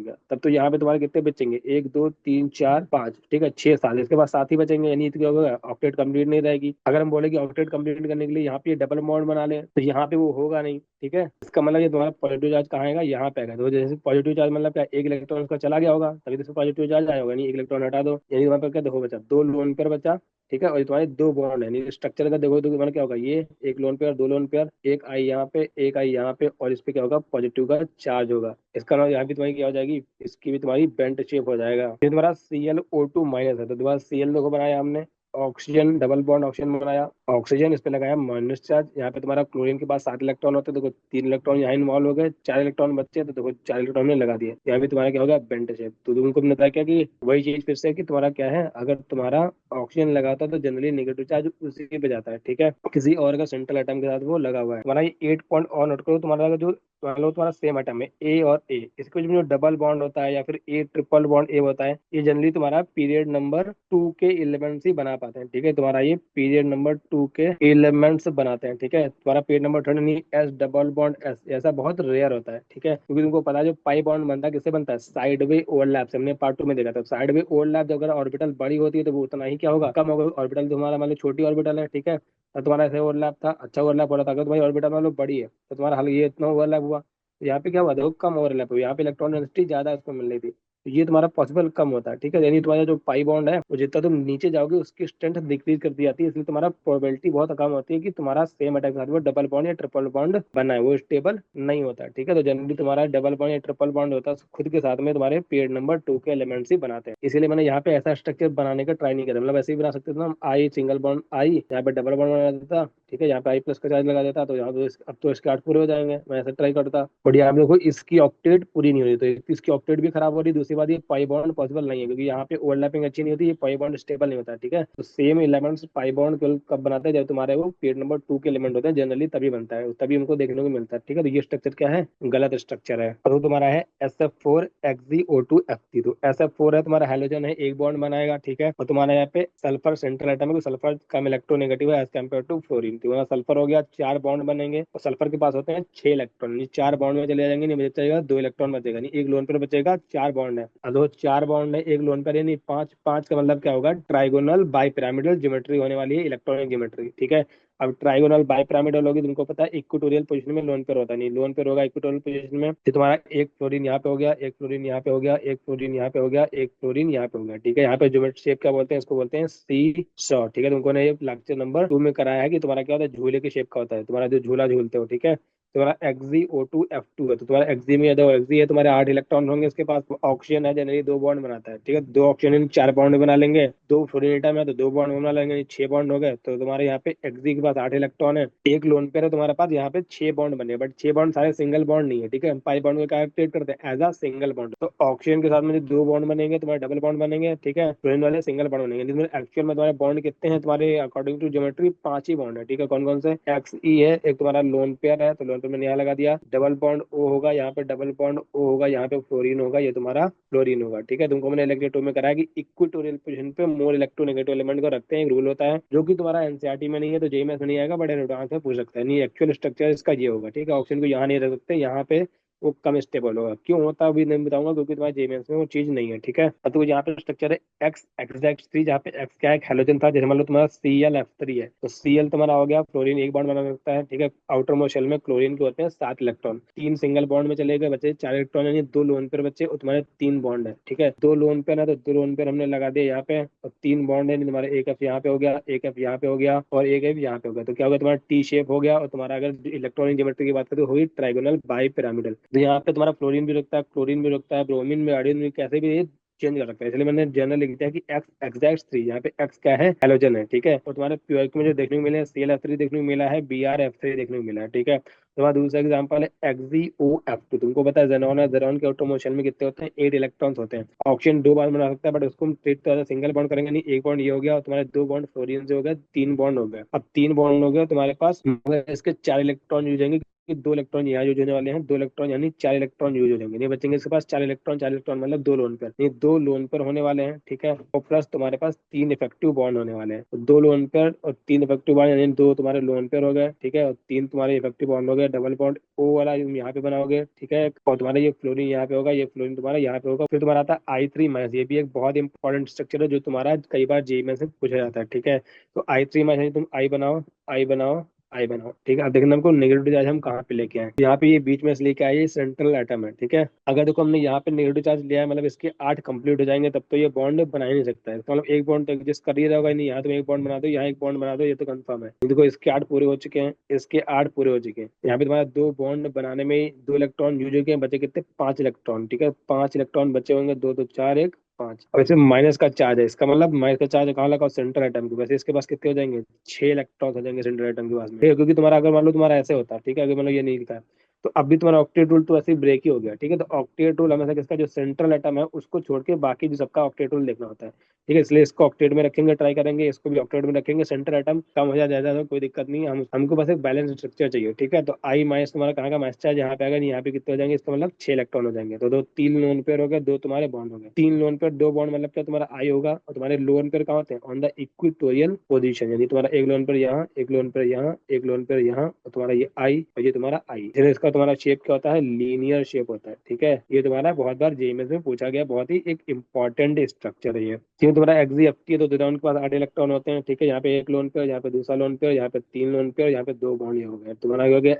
गया, तब तो यहाँ पे तुम्हारे कितने बचेंगे, एक दो तीन चार पांच, ठीक है, छह सात, इसके बाद सात ही बचेंगे, यानी तो क्या होगा, ऑक्टेट कंप्लीट नहीं रहेगी। अगर हम बोले कि ऑक्टेट कंप्लीट करने के लिए यहाँ पे डबल बॉन्ड बना ले, तो यहाँ पे वो होगा नहीं, ठीक है। इसका मतलब ये तुम्हारा पॉजिटिव चार्ज कहाँ आएगा, यहाँ पे आएगा, तो जैसे पॉजिटिव चार्ज मतलब क्या, एक इलेक्ट्रॉन उसका चला गया होगा तभी तो इसमें पॉजिटिव चार्ज आया होगा, नहीं एक इलेक्ट्रॉन हटा दो, यानी तुम्हारे पास क्या देखो बचा, दो लोन पेयर बचा, ठीक है। और ये तुम्हारे दो बॉन्ड है, यानी स्ट्रक्चर का देखो तो मतलब क्या होगा, ये एक लोन पेयर दो लोन पेयर, एक आई यहाँ पे एक आई यहाँ पे, और इस पे क्या होगा, पॉजिटिव का चार्ज होगा, इसका मतलब यहाँ भी तुम्हारी क्या हो जाएगी, इसकी भी तुम्हारी बेंट शेप हो जाएगा। ये तुम्हारा ClO2- है, तो तुम्हारा Cl देखो बनाया हमने, ऑक्सीजन डबल बॉन्ड ऑक्सीजन बनाया, ऑक्सीजन इस पे लगाया माइनस चार्ज, यहाँ पे तुम्हारा क्लोरीन के पास 7 इलेक्ट्रॉन होते हैं, देखो 3 इलेक्ट्रॉन यहाँ इन्वॉल्व हो गए, 4 इलेक्ट्रॉन बचे, तो देखो 4 इलेक्ट्रॉन ने लगा दिए, यहाँ भी तुम्हारा क्या होगा, बेंट शेप। तो तुमको मैंने बताया क्या कि वही चीज फिर से कि तुम्हारा क्या है, अगर तुम्हारा ऑक्सीजन लगाता है तो जनरली नेगेटिव चार्ज उसी पे जाता है, ठीक है, किसी और का सेंट्रल एटम के साथ वो लगा हुआ है। तुम्हारा ये 8 पॉइंट और नोट करो, तुम्हारा जो मान लो तुम्हारा सेम एटम है ए और ए, इसके बीच में जो डबल बॉन्ड होता है या फिर ए ट्रिपल बॉन्ड ए होता है, ये जनरली तुम्हारा पीरियड नंबर 2 के एलिमेंट्स ही बना पाते हैं, ठीक है। तुम्हारा ये पीरियड नंबर 2 के एलिमेंट्स बनाते हैं, ठीक है। तुम्हारा पीरियड नंबर 30 नहीं, एस डबल बॉन्ड एस, ऐसा बहुत रेयर होता है, ठीक है, क्योंकि तुमको पता है जो पाई बॉन्ड बनता है किससे बनता है, साइड वे ओवरलैप से, हमने पार्ट 2 में देखा था। साइड वे ओवरलैप जब अगर ऑर्बिटल बड़ी होती है तो वो उतना ही क्या होगा, कम होगा, ऑर्बिटल तुम्हारा मान लो छोटी ऑर्बिटल है, ठीक है, तो तुम्हारा ऐसे ओवरलैप था, अच्छा ओवरलैप हो रहा था। अगर तुम्हारी ऑर्बिटल मान लो बड़ी है तो तुम्हारा हल ये इतना ओवरलैप हुआ, तो यहाँ पे क्या हुआ, देखो कम ओवरलैप हुआ, यहाँ पे इलेक्ट्रॉन डेंसिटी ज्यादा इसको मिल रही थी, तो ये तुम्हारा पॉसिबल कम होता है, ठीक है। यानी तुम्हारा जो पाई बॉन्ड है वो जितना तुम नीचे जाओगे उसकी स्ट्रेंथ डिक्रीज कर दी जाती है, इसलिए तुम्हारा प्रोबेबिलिटी बहुत कम होती है कि तुम्हारा सेम अटैक के साथ वो डबल बॉन्ड या ट्रिपल बॉन्ड बना है, वो स्टेबल नहीं होता, ठीक है। तो जनरली तुम्हारा डबल बॉन्ड या ट्रिपल बॉन्ड होता है खुद के साथ में तुम्हारे पेड़ नंबर 2 के एलिमेंट्स ही बनाते हैं, इसीलिए मैंने यहाँ पे ऐसा स्ट्रक्चर बनाने का ट्राई नहीं किया, मतलब ऐसे ही बना सकते थे ना, आई सिंगल बॉन्ड आई, यहाँ पे डबल बॉन्ड बना देता, ठीक है, यहाँ पे आई प्लस का चार्ज लगा देता, तो यहाँ तो अब तो इसके 8 पूरे हो जाएंगे, मैं ऐसा ट्राई करता। बट यहाँ पे देखो इसकी ऑक्टेट पूरी नहीं हो रही, तो इसकी ऑक्टेट भी खराब हो रही, दूसरी बात ये पाई बॉन्ड पॉसिबल नहीं है क्योंकि यहाँ पे ओवरलैपिंग अच्छी नहीं होती, ये पाई बॉन्ड स्टेबल नहीं होता, ठीक है। तो सेम एलिमेंट्स पाई बॉन्ड कब बनाते हैं, जब तुम्हारे वो पेड़ नंबर 2 के एलिमेंट होते हैं जनरली, तभी बनता है, तभी हमको देखने को मिलता है, ठीक है। तो ये स्ट्रक्चर क्या है, गलत स्ट्रक्चर है। और वो तुम्हारा है SF4XeO2Fe, तो SF4 है तुम्हारा हेलोजन है, एक बॉन्ड बनाएगा, ठीक है। और तुम्हारा यहाँ पे सल्फर सेंट्रल एटम है, तो सल्फर का इलेक्ट्रोनेगेटिव है एज कम्पेयर टू फ्लोरीन, तो सल्फर हो गया, 4 बॉन्ड बनेंगे, और सल्फर के पास होते हैं 6 इलेक्ट्रॉन, 4 बॉन्ड में चले जाएंगे, नहीं बचेगा 2 इलेक्ट्रॉन बचेगा, नहीं एक लोन पर बचेगा, 4 बॉन्ड है, और 4 बॉन्ड है एक लोन पर, यानी 5 5 का मतलब क्या होगा, ट्राइगोनल बाई पिरामिडल ज्योमेट्री होने वाली है, इलेक्ट्रॉनिक ज्योमेट्री, ठीक है। अब ट्राइगोनल बाई पिरामिडल होगी, तुमको पता है इक्वेटोरियल पोजीशन में लोन पेयर होता नहीं, लोन पेयर होगा इक्वेटोरियल पोजीशन में, तो तुम्हारा एक फ्लोरीन यहाँ पे हो गया, एक फ्लोरीन यहाँ पे हो गया, एक फ्लोरीन यहाँ पे हो गया, एक फ्लोरीन यहाँ पे हो गया, ठीक है। यहाँ पे ज्योमेट्री शेप क्या बोलते हैं, इसको बोलते हैं सी शॉ, ठीक है। तुमको ने ये लेक्चर नंबर 2 में कराया है कि तुम्हारा क्या होता है, झूले की शेप का होता है, तुम्हारा जो झूला झूलते हो, ठीक है। तुम्हारा XeO2F2 है, तो तुम्हारा एक्सी में दो एक्सी है, तुम्हारे 8 इलेक्ट्रॉन होंगे, इसके पास ऑक्सीजन है जनरली 2 बॉन्ड बनाता है, ठीक है, 2 ऑक्सीजन 4 बॉन्ड बना लेंगे, 2 फ्लोरीन एटम है तो 2 बॉन्ड बना लेंगे, 6 बॉन्ड हो गए, तो तुम्हारे यहाँ पे एक्सी के पास 8 इलेक्ट्रॉन है, एक लोन पेयर है तुम्हारे पास, यहाँ पे 6 बॉन्ड बने, बट 6 बॉन्ड सारे सिंगल बॉन्ड नहीं है, ठीक है, पाई बॉन्ड को क्या ट्रीट करते हैं, एज अ सिंगल बॉन्ड, तो ऑक्सीजन के साथ में जो 2 बॉन्ड बनेंगे तुम्हारे डबल बॉन्ड बनेंगे, ठीक है, फ्लोरीन वाले सिंगल बॉन्ड बनेंगे, जिसमें एक्चुअल में तुम्हारे बॉन्ड कितने हैं, तुम्हारे अकॉर्डिंग टू ज्योमेट्री 5 ही बॉन्ड है, ठीक है। कौन कौन से, XE है एक तुम्हारा लोन पेयर है, तो लोन पेयर मैंने यहाँ लगा दिया, डबल बॉन्ड O होगा, यहाँ पे डबल बॉन्ड O होगा, यहाँ पे फ्लोरीन होगा, ये तुम्हारा फ्लोरीन होगा, ठीक है। तुमको मैंने इलेक्ट्रो में कराया कि इक्वेटोरियल पोजीशन पे मोर इलेक्ट्रोनेगेटिव एलिमेंट को रखते हैं, एक रूल होता है जो कि तुम्हारा एनसीईआरटी में नहीं है, तो जेईई में नहीं आएगा, बट एडवांस में पूछ सकता है, नहीं एक्चुअल स्ट्रक्चर इसका ये होगा, ठीक है। ऑप्शन को यहाँ नहीं रख सकते, यहाँ पे वो कम स्टेबल होगा, क्यों होता है अभी नहीं बताऊंगा क्योंकि तुम्हारे जेईमेंस में वो चीज नहीं है, ठीक है। और तो यहाँ पे स्ट्रक्चर है XXX3, जहाँ पे X क्या है, एक हेलोजन था, जैसे मान लो तुम्हारा ClF3 है, तो Cl तुम्हारा हो गया, फ्लोरीन एक बॉन्ड बना सकता है, ठीक है। आउटर मोस्ट शेल में क्लोरीन के होते हैं 7 इलेक्ट्रॉन, 3 सिंगल बॉन्ड में चले गए, बचे 4 इलेक्ट्रॉन, यानी 2 लोन पेयर बचे, और तुम्हारे 3 बॉन्ड है, ठीक है। 2 लोन पेयर है तो 2 लोन पेयर हमने लगा दिया यहाँ पे, और 3 बॉन्ड है, तुम्हारे एक F यहाँ पे हो गया, एक F यहाँ पे हो गया, और एक F यहाँ पे हो गया, तो क्या होगा, तुम्हारा टी शेप हो गया, और तुम्हारा अगर इलेक्ट्रॉनिक ज्योमेट्री की बात करें तो होगी ट्राइगोनल बाई पिरामिडल, तो यहाँ पे तुम्हारा फ्लोरीन भी रुकता है, क्लोरीन भी रुकता है, ब्रोमीन भी, आयोडीन भी, कैसे भी ये चेंज कर सकता है, इसलिए मैंने जनरल लिख दिया कि XXX3, यहाँ पे X क्या है, हेलोजन है, ठीक है। और तुम्हारे प्योरिक में जो देखने को मिले ClF3 देखने को मिला है, BrF3 देखने को मिला है, ठीक है। तुम्हारा दूसरा एग्जाम्पल है XeOF2, तुमको पता है जेनॉन है, जेनॉन के ऑटोमोशन में कितने होते हैं, 8 इलेक्ट्रॉन्स होते हैं, ऑक्सीजन 2 बार बना सकता है, बट उसको हम ट्रीट तो सिंगल बॉन्ड करेंगे नहीं, एक बॉन्ड ये हो गया, और तुम्हारे 2 बॉन्ड फ्लोरीन से हो गया, 3 बॉन्ड हो गया, अब 3 बॉन्ड हो गया तुम्हारे पास, मगर इसके 4 इलेक्ट्रॉन यूज होंगे कि 2 इलेक्ट्रॉन यहाँ यूज होने वाले हैं, 2 इलेक्ट्रॉन यानी 4 इलेक्ट्रॉन यूज हो जाएंगे, नहीं बचेंगे इसके पास 4 इलेक्ट्रॉन, 4 इलेक्ट्रॉन मतलब 2 लोन पेयर, ये 2 लोन पेयर होने वाले हैं, ठीक है। और प्लस तुम्हारे पास 3 इफेक्टिव बॉन्ड होने वाले हैं, तो 2 लोन पेयर और 3 इफेक्टिव बॉन्ड, यानी 2 तुम्हारे लोन पेयर हो गए, ठीक है, और 3 तुम्हारे इफेक्टिव बॉन्ड हो गए, डबल बॉन्ड O वाला तुम यहाँ पे बनाओगे, ठीक है। और तुम्हारा ये फ्लोरीन यहाँ पे होगा, ये फ्लोरीन तुम्हारा यहाँ पे होगा, फिर तुम्हारा आता है I3-, ये भी एक बहुत इंपॉर्टेंट स्ट्रक्चर है जो तुम्हारा कई बार जेईई में से पूछा जाता है, ठीक है। तो I3-, तुम I बनाओ, I बनाओ, आई बनाओ, ठीक है। अब देखना हमको नेगेटिव चार्ज हम कहाँ पे लेके आए, यहाँ पे ये बीच में से लेके आए, ये सेंट्रल एटम है, ठीक है। अगर देखो हमने यहाँ पे नेगेटिव चार्ज लिया है, मतलब इसके 8 कंप्लीट हो जाएंगे, तब तो ये बॉन्ड बना ही नहीं सकता है, तो मतलब एक बॉन्ड तो एग्जिस्ट कर ही रहेगा नहीं, यहाँ तुम एक बॉन्ड बना दो, यहाँ एक बॉन्ड बना दो, ये तो कंफर्म है। देखो इसके 8 पूरे हो चुके हैं, इसके 8 पूरे हो चुके हैं, यहाँ पे तुम्हारा 2 बॉन्ड बनाने में 2 इलेक्ट्रॉन यूज हो गए, बचे कितने, 5 इलेक्ट्रॉन, ठीक है, 5 इलेक्ट्रॉन बचे होंगे, 2 2 4 1 5, और इसमें माइनस का चार्ज है, इसका मतलब माइनस का चार्ज कहाँ लगा, सेंट्रल एटम के, वैसे इसके पास कितने हो जाएंगे, 6 इलेक्ट्रॉन हो जाएंगे सेंट्रल एटम के पास में, ठीक है, क्योंकि तुम्हारा अगर मान लो तुम्हारा ऐसे होता है, ठीक है, अगर मान लो ये नहीं लिखा है, तो अब भी तुम्हारा ऑक्टेट रूल तो ऐसे ही ब्रेक ही हो गया, ठीक है। तो ऑक्टेट रूल हमेशा किसका, जो सेंट्रल एटम है उसको छोड़ के बाकी जो सबका ऑक्टेट रूल देखना होता है, ठीक है, इसलिए इसको ऑक्टेट में रखेंगे, ट्राई करेंगे, इसको भी ऑक्टेट में रखेंगे, सेंट्रल एटम कम हो जाए ज्यादा तो कोई दिक्कत नहीं है, हम हमको बस एक बैलेंस स्ट्रक्चर चाहिए, ठीक है। तो आई माइनस तुम्हारा कहाँ का माइनस चार्ज यहाँ पे आएगा, यहाँ पे कितने हो जाएंगे, इसका मतलब 6 इलेक्ट्रॉन हो जाएंगे, तो 3 लोन पेयर हो गए, 2 तुम्हारे बॉन्ड हो गए, 3 लोन पेयर 2 बॉन्ड, मतलब क्या तुम्हारा आई होगा, और तुम्हारे लोन पेयर कहाँ होते हैं, ऑन द इक्विटोरियल पोजीशन, यानी तुम्हारा एक लोन पेयर यहाँ, एक लोन पेयर यहाँ, एक लोन पेयर यहाँ, और तुम्हारा ये आई और ये तुम्हारा आई, फिर इसका तुम्हारा शेप क्या होता है, लीनियर शेप होता है, ठीक है। ये तुम्हारा बहुत बार जेईई में पूछा गया, बहुत ही एक इंपॉर्टेंट स्ट्रक्चर है ये, क्यों तुम्हारा XeFT है, तो दोनों के पास 8 इलेक्ट्रॉन होते हैं, ठीक है, यहाँ पे एक लोन पेयर, यहाँ पे दूसरा लोन पेयर, यहाँ पे 3 लोन पेयर, यहाँ पे 2 बॉन्ड, ये हो गए, तुम्हारा हो गया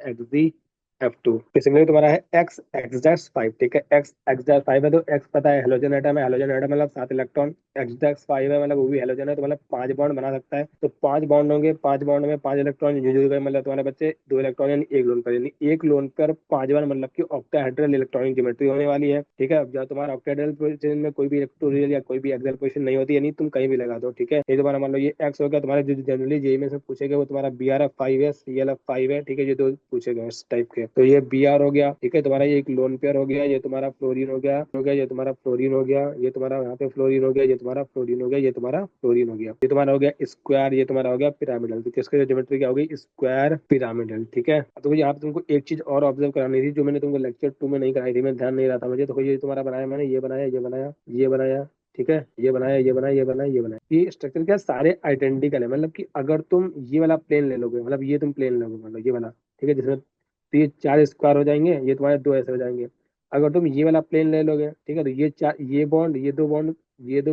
F2। सिमिलर तुम्हारा है X X डैश 5, ठीक है। X X डैश 5 है तो X पता है हेलोजन एटम है, हेलोजन एटम मतलब 7 इलेक्ट्रॉन। X डैश 5 है मतलब वो भी हेलोजन है, तो मतलब 5 बॉन्ड बना सकता है। तो 5 बॉन्ड होंगे, 5 बॉन्ड में 5 इलेक्ट्रॉन जुड़ गए, मतलब तुम्हारे बच्चे 2 इलेक्ट्रॉन यानी एक लोन पर, यानी एक लोन पर 5 बार, मतलब कि ऑक्टाहेड्रल इलेक्ट्रॉनिक ज्योमेट्री होने वाली है, ठीक है। अब जब तुम्हारा ऑक्टाहेड्रल पोजीशन में कोई भी इलेक्ट्रोरियल या कोई भी एक्सियल पोजीशन नहीं होती, यानी तुम कहीं भी लगा दो, ठीक है। ये तुम्हारा मान लो ये X हो गया, तुम्हारा जो जनरली जेई में से पूछेगा वो तुम्हारा BrF5 है, ClF5 है, ठीक है। ये दो पूछेगा इस टाइप के। तो ये Br हो गया, ठीक है। तुम्हारा ये एक लोन पेयर हो गया, ये तुम्हारा फ्लोरीन हो गया, ये तुम्हारा फ्लोरीन हो गया, ये तुम्हारा यहाँ पे फ्लोरीन हो गया, ये तुम्हारा फ्लोरीन हो गया, ये तुम्हारा फ्लोरीन हो गया, ये तुम्हारा हो गया स्क्वायर, ये तुम्हारा हो गया पिरामिडल। तो किसकी ज्योमेट्री क्या हो गई? स्क्वायर पिरामिडल, ठीक है। तो यहाँ पे तुमको एक चीज और ऑब्जर्व करानी थी जो मैंने तुमको लेक्चर 2 में नहीं कराई थी, मैं ध्यान नहीं रहा था मुझे। तो ये तुम्हारा बनाया मैंने, ये बनाया, ये बनाया, ये बनाया, ठीक है। ये बनाया, ये बनाया, ये बनाया, ये बनाया। ये स्ट्रक्चर क्या सारे आइडेंटिकल है, मतलब कि अगर तुम ये वाला प्लेन ले लोगे, मतलब ये तुम प्लेन लोगे, मतलब ये वाला, ठीक है, जिसमें तो ये 4 स्क्वायर हो जाएंगे, ये तुम्हारे 2 ऐसे हो जाएंगे। अगर तुम ये वाला प्लेन ले लोगे, ठीक है, तो ये चार, ये बॉन्ड, ये दो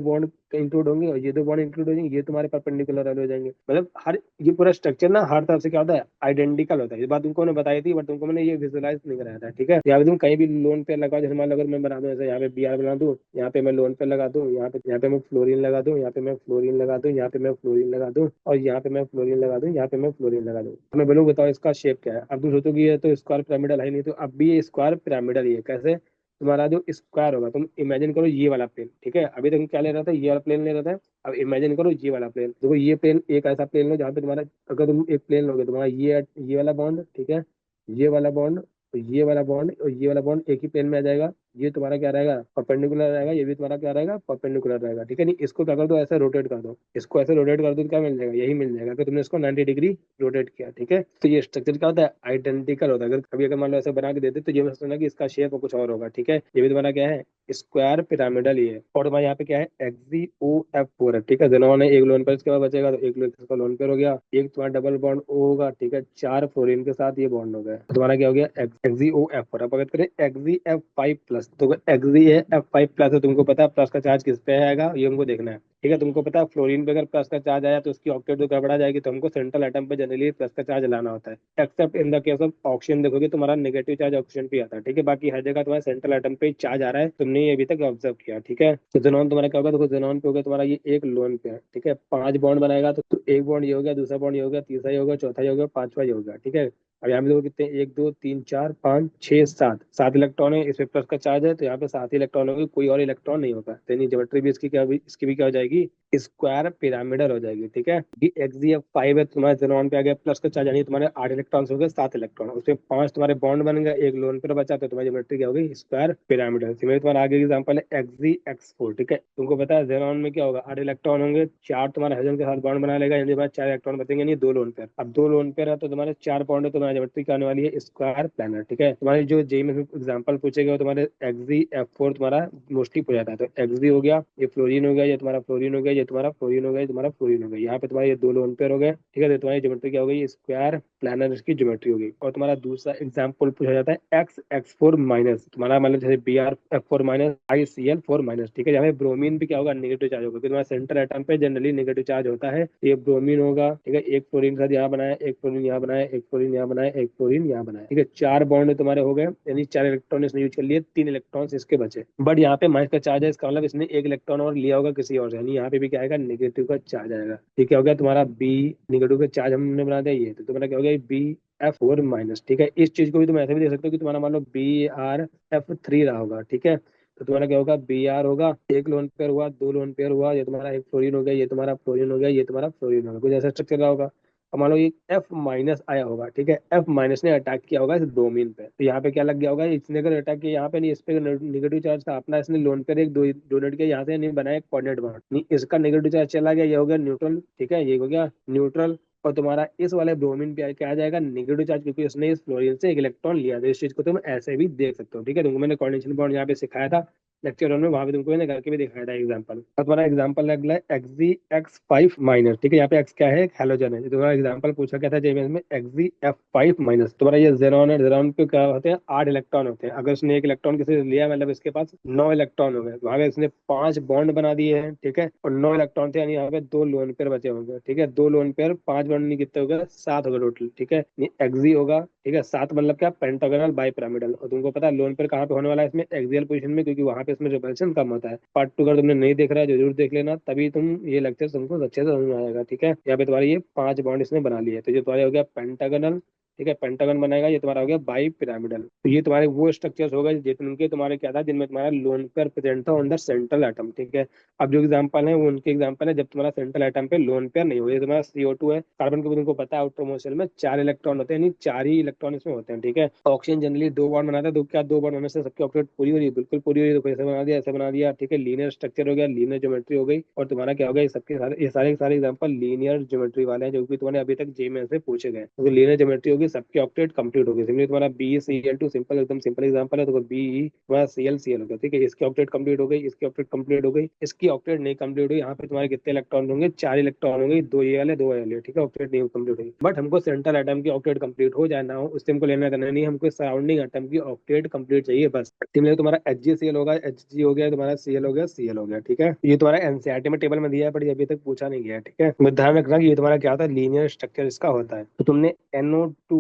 बॉन्ड इंक्लूड होंगे, और ये दो बॉन्ड इंक्लूड हो जाएंगे, ये तुम्हारे परपेंडिकुलर हो जाएंगे। मतलब हर ये पूरा स्ट्रक्चर ना हर तरफ से क्या होता है? आइडेंटिकल होता है। ये बात तुमको मैंने बताई थी, बट तुमको मैंने ये विजुअलाइज नहीं कराया था, ठीक है। यहाँ पे तुम कहीं भी लोन पे लगाओ, जैसे मान लो अगर मैं बना दूं, जैसे यहाँ पे Br बना दूं, यहाँ पे मैं लोन पे लगा दूं, यहाँ पे मैं फ्लोरीन लगा दूं, यहाँ पे मैं फ्लोरीन लगा दूं, यहाँ पे मैं फ्लोरीन लगा दूं, और यहाँ पे मैं फ्लोरीन लगा दूं, यहाँ पे मैं फ्लोरीन लगा दूं। तो मैं बोलूँ बताओ इसका शेप क्या है? अब तुम सोचोगे ये तो स्क्वायर पिरामिडल है नहीं, तो अब भी ये स्क्वायर पिरामिडल ही है। कैसे? तुम्हारा जो स्क्वायर होगा, तुम इमेजिन करो ये वाला प्लेन, ठीक है। अभी तक क्या ले रहा था? ये वाला प्लेन ले रहा था। अब इमेजिन करो ये वाला प्लेन, देखो ये प्लेन एक ऐसा प्लेन लो जहाँ पे तुम्हारा, अगर तुम एक प्लेन लोगे, तुम्हारा ये वाला बॉन्ड, ठीक है, ये वाला बॉन्ड, ये वाला बॉन्ड और ये वाला बॉन्ड एक ही प्लेन में आ जाएगा। ये तुम्हारा क्या रहेगा? परपेंडिकुलर रहेगा, ये भी तुम्हारा क्या रहेगा? परपेंडिकुलर रहेगा, ठीक है। नहीं, इसको क्या कर दो? ऐसे रोटेट कर दो, इसको ऐसे रोटेट कर दो तो क्या मिल जाएगा? यही मिल जाएगा, अगर तुमने इसको 90 डिग्री रोटेट किया, ठीक है। तो ये स्ट्रक्चर क्या होता है? आइडेंटिकल होता है। अगर कभी अगर मान लो ऐसे बना के देते तो ये मैं सोचना कि इसका शेप कुछ और होगा, ठीक है। ये भी तुम्हारा क्या है? स्क्वायर पिरामिडल ही है। और तुम्हारे यहाँ पे क्या है? XeO F4 है, ठीक है। दोनों ने एक लोन पर, इसके बाद बचेगा तो एक इसका लोन पेयर हो गया, एक तुम्हारा डबल बॉन्ड O होगा, ठीक है। 4 फ्लोरीन के साथ ये बॉन्ड हो गया, तो तुम्हारा क्या हो गया? XeO F4। अब अगर करें XeF5 प्लस, तो XeF5 प्लस है, तुमको पता है प्लस का चार्ज किस पे आएगा, ये हमको देखना है, ठीक है। तुमको पता है फ्लोरीन पे अगर प्लस का चार्ज आया तो उसकी ऑक्टेट तो गड़बड़ा जाएगी, तो हमको सेंट्रल एटम पे जनरली प्लस का चार्ज लाना होता है। Accept in the case of oxygen, देखोगे तुम्हारा नेगेटिव चार्ज ऑक्सीजन पे आता है, ठीक है। बाकी हर जगह तुम्हारा सेंट्रल एटम पे चार्ज आ रहा है, तुमने ये अभी तक ऑब्जर्व किया, ठीक है। तो जेनॉन तुम्हारा क्या होगा? देखो जेनॉन पे हो गया तुम्हारा ये एक लोन पे है, ठीक है। 5 बॉन्ड बनाएगा तो एक बॉन्ड ये हो गया, दूसरा बॉन्ड ये हो गया, तीसरा ये हो गया, चौथा ये हो गया, पांचवा ये हो गया, ठीक है। अब यहाँ पे देखो कितने, 1 2 3 4 5 6 7 7 इलेक्ट्रॉन है, इसमें प्लस का चार्ज है, तो यहाँ पे 7 ही इलेक्ट्रॉन होगी, कोई और इलेक्ट्रॉन नहीं होगा। तो यानी ज्योमेट्री भी इसकी क्या, भी इसकी भी क्या हो जाएगी? स्क्वायर पिरामिडल हो जाएगी, ठीक है। XeF5 है, तुम्हारे जेनॉन पे आ गया प्लस का चार्ज, यानी तुम्हारे 8 इलेक्ट्रॉन हो गए, 7 इलेक्ट्रॉन, उसमें 5 तुम्हारे बॉन्ड बन गए, एक लोन पर बचा, तो तुम्हारी ज्योमेट्री क्या होगी? Square pyramidal. सिमिलर तुम्हारा आगे एग्जाम्पल है XeX4, ठीक है। तुमको पता है जेनॉन में क्या होगा? 8 इलेक्ट्रॉन होंगे, 4 तुम्हारे हाइड्रोजन के साथ बॉन्ड बना लेगा, यानी तुम्हारे 4 इलेक्ट्रॉन बचेंगे, यानी 2 लोन पेयर। अब 2 लोन पेयर है तो तुम्हारे 4 बॉन्ड है, तो तुम्हारी ज्योमेट्री क्या आने वाली है? स्क्वायर प्लानर, ठीक है। तुम्हारी जो जेई में एग्जाम्पल पूछेगा वो तुम्हारे XeF4 तुम्हारा मोस्टली पूछ जाता है। तो Xe हो गया, ये फ्लोरीन हो गया, ये तुम्हारा फ्लोरीन हो गया, ये तुम्हारा फ्लोरीन हो गया, ये तुम्हारा फ्लोरीन हो गया। यहाँ पे तुम्हारे ये 2 लोन पेयर हो गए, ठीक है। तो तुम्हारी ज्योमेट्री क्या हो गई? स्क्वायर प्लानर इसकी ज्योमेट्री हो गई। और तुम्हारा दूसरा एग्जाम्पल पूछा जाता है XX4 माइनस, तुम्हारा मतलब जैसे BrF4 माइनस ICl4 माइनस, ठीक है। यहाँ पे ब्रोमीन भी क्या होगा? नेगेटिव चार्ज होगा, क्योंकि तुम्हारा सेंटर एटम पे जनरली नेगेटिव चार्ज होता है। ये ब्रोमीन होगा, ठीक है। एक फ्लोरीन के साथ यहाँ बनाया, एक फ्लोरीन यहाँ बनाया, एक फ्लोरीन यहाँ बनाया, एक फ्लोरीन यहाँ बनाया, ठीक है। 4 बॉन्ड तुम्हारे हो गए, यानी 4 इलेक्ट्रॉन इसने यूज कर लिए, 3 इलेक्ट्रॉन इसके बचे। बट यहाँ पे माइनस का चार्ज है, इसका मतलब इसने एक इलेक्ट्रॉन और लिया होगा किसी और से, यानी यहाँ पे भी क्या आएगा? नेगेटिव का चार्ज आएगा, ठीक है। हो गया तुम्हारा बी, नेगेटिव का चार्ज हमने बना दिया, ये तो तुम्हारा क्या हो गया? BF4 माइनस, ठीक है। इस चीज को भी तुम ऐसे भी देख सकते हो कि तुम्हारा मान लो BrF3 रहा होगा, ठीक है। तो तुम्हारा क्या होगा? Br होगा, एक लोन पेयर हुआ, 2 लोन पेयर हुआ, ये तुम्हारा एक फ्लोरीन हो गया, ये तुम्हारा फ्लोरीन हो गया, ये तुम्हारा फ्लोरीन हो गया, कुछ ऐसा स्ट्रक्चर रहा होगा। अब मान लो ये F माइनस आया होगा, ठीक है। F माइनस ने अटैक किया होगा इस ब्रोमीन पे, तो यहाँ पे क्या लग गया होगा? इसने अगर अटैक किया यहाँ पे, नहीं, इस पे नेगेटिव चार्ज था अपना, इसने लोन पेयर एक डोनेट किया, यहाँ से नहीं बनाया कोऑर्डिनेट बॉन्ड, नहीं, इसका नेगेटिव चार्ज चला गया, ये हो गया न्यूट्रल, ठीक है, ये हो गया न्यूट्रल। और तुम्हारा इस वाले ब्रोमीन पे क्या आ जाएगा? नेगेटिव चार्ज, क्योंकि उसने इस फ्लोरीन से एक इलेक्ट्रॉन लिया। तो इस चीज को तुम ऐसे भी देख सकते हो, ठीक है। तुमको मैंने कोऑर्डिनेशन बॉन्ड यहाँ पे सिखाया था, लेक्चर वन में, वहां पे तुमको मैंने करके भी दिखाया था एग्जाम्पल। अब तुम्हारा एग्जाम्पल अगला है XzF5 ठीक है, यहाँ पे एक्स क्या है, हेलोजन है। जो तुम्हारा एग्जाम्पल पूछा क्या था जेईएमएस में, XzF5 तुम्हारा ये जेनॉन है, जेनॉन पे क्या होते हैं, 8 इलेक्ट्रॉन होते हैं। अगर उसने एक इलेक्ट्रॉन किसी से लिया, मतलब इसके पास 9 इलेक्ट्रॉन हो गए, वहां पे इसने 5 बॉन्ड बना दिए हैं, ठीक है, और 9 इलेक्ट्रॉन थे, यानी यहाँ पे 2 लोन पेयर बचे होंगे, ठीक है। 2 लोन पेयर, 5 बॉन्ड नहीं, कितने हो गए, 7 हो गए टोटल, ठीक है। एक्जी होगा, ठीक है, 7 मतलब क्या, पेंटागोनल बाई पिरामिडल। और तुमको पता है लोन पेयर कहाँ पे होने वाला है, इसमें एक्सियल पोजीशन में, क्योंकि वहां पे इसमें रिपल्शन कम होता है। पार्ट 2 अगर तुमने नहीं देख रहा है जरूर देख लेना, तभी तुम ये लेक्चर तुमको अच्छे से समझ में आएगा, ठीक है। यहाँ पे तुम्हारे ये 5 बॉन्ड इसने बना लिए, तो ये तुम्हारे हो गया पेंटागोनल, ठीक है, पेंटागन बनेगा। ये तुम्हारा हो गया बाई पिरामिडल। तो ये तुम्हारे वो स्ट्रक्चर्स होगा जिनके तुम्हारे क्या था, जिनमें तुम्हारा लोन पेयर प्रेजेंट था ऑन द सेंट्रल एटम, ठीक है। अब जो एग्जांपल है वो उनके एग्जांपल है जब तुम्हारा सेंट्रल एटम पे लोन पेयर नहीं हो। ये तुम्हारा CO2 है, कार्बन के तुमको पता है आउटर मोशन में 4 इलेक्ट्रॉन होते हैं, यानी 4 ही इलेक्ट्रॉन इसमें होते हैं, ठीक है। ऑक्सीजन जनरली 2 बॉन्ड बनाता है, तो क्या 2 बॉन्ड होने से सबकी ऑक्सीजन पूरी हो रही है, बिल्कुल पूरी हो रही है। तो कैसे बना दिया, ऐसे बना दिया, ठीक है। लीनियर स्ट्रक्चर हो गया, लीनियर ज्योमेट्री हो गई, और तुम्हारा क्या हो गया, ये सबके सारे ये सारे एग्जांपल लीनियर ज्योमेट्री वाले हैं, जो कि तुम्हारे अभी तक जेईई में से पूछे गए। तो लीनियर ज्योमेट्री होगी, सबकी ऑक्टेट कंप्लीट होगी। सिंपली तुम्हारा BeCl2 सिंपल, एकदम सिंपल एग्जांपल है, तो Be तुम्हारा ClCl हो गया, ठीक है। इसकी ऑक्टेट कंप्लीट हो गई, इसकी ऑक्टेट कंप्लीट हो गई, इसकी ऑक्टेट नहीं कंप्लीट हुई। यहाँ पे तुम्हारे कितने इलेक्ट्रॉन होंगे, 4 इलेक्ट्रॉन होंगे, 2 ये वाले 2 ये वाले, ठीक है। ऑक्टेट नहीं कंप्लीट हुई, बट हमको सेंट्रल एटम की ऑक्टेट कंप्लीट हो जाए ना हो, उससे हमको लेना देना नहीं, हमको सराउंडिंग एटम की ऑक्टेट कंप्लीट चाहिए बस। सिमिलर तुम्हारा HgCl होगा, Hg हो गया, तुम्हारा Cl हो गया, Cl हो गया, ठीक है। ये तुम्हारा एनसीईआरटी में टेबल में दिया है, बट ये अभी तक पूछा नहीं गया है, ठीक है। तो ध्यान रखना कि ये तुम्हारा क्या होता है, लीनियर स्ट्रक्चर इसका होता है। तो तुमने NO2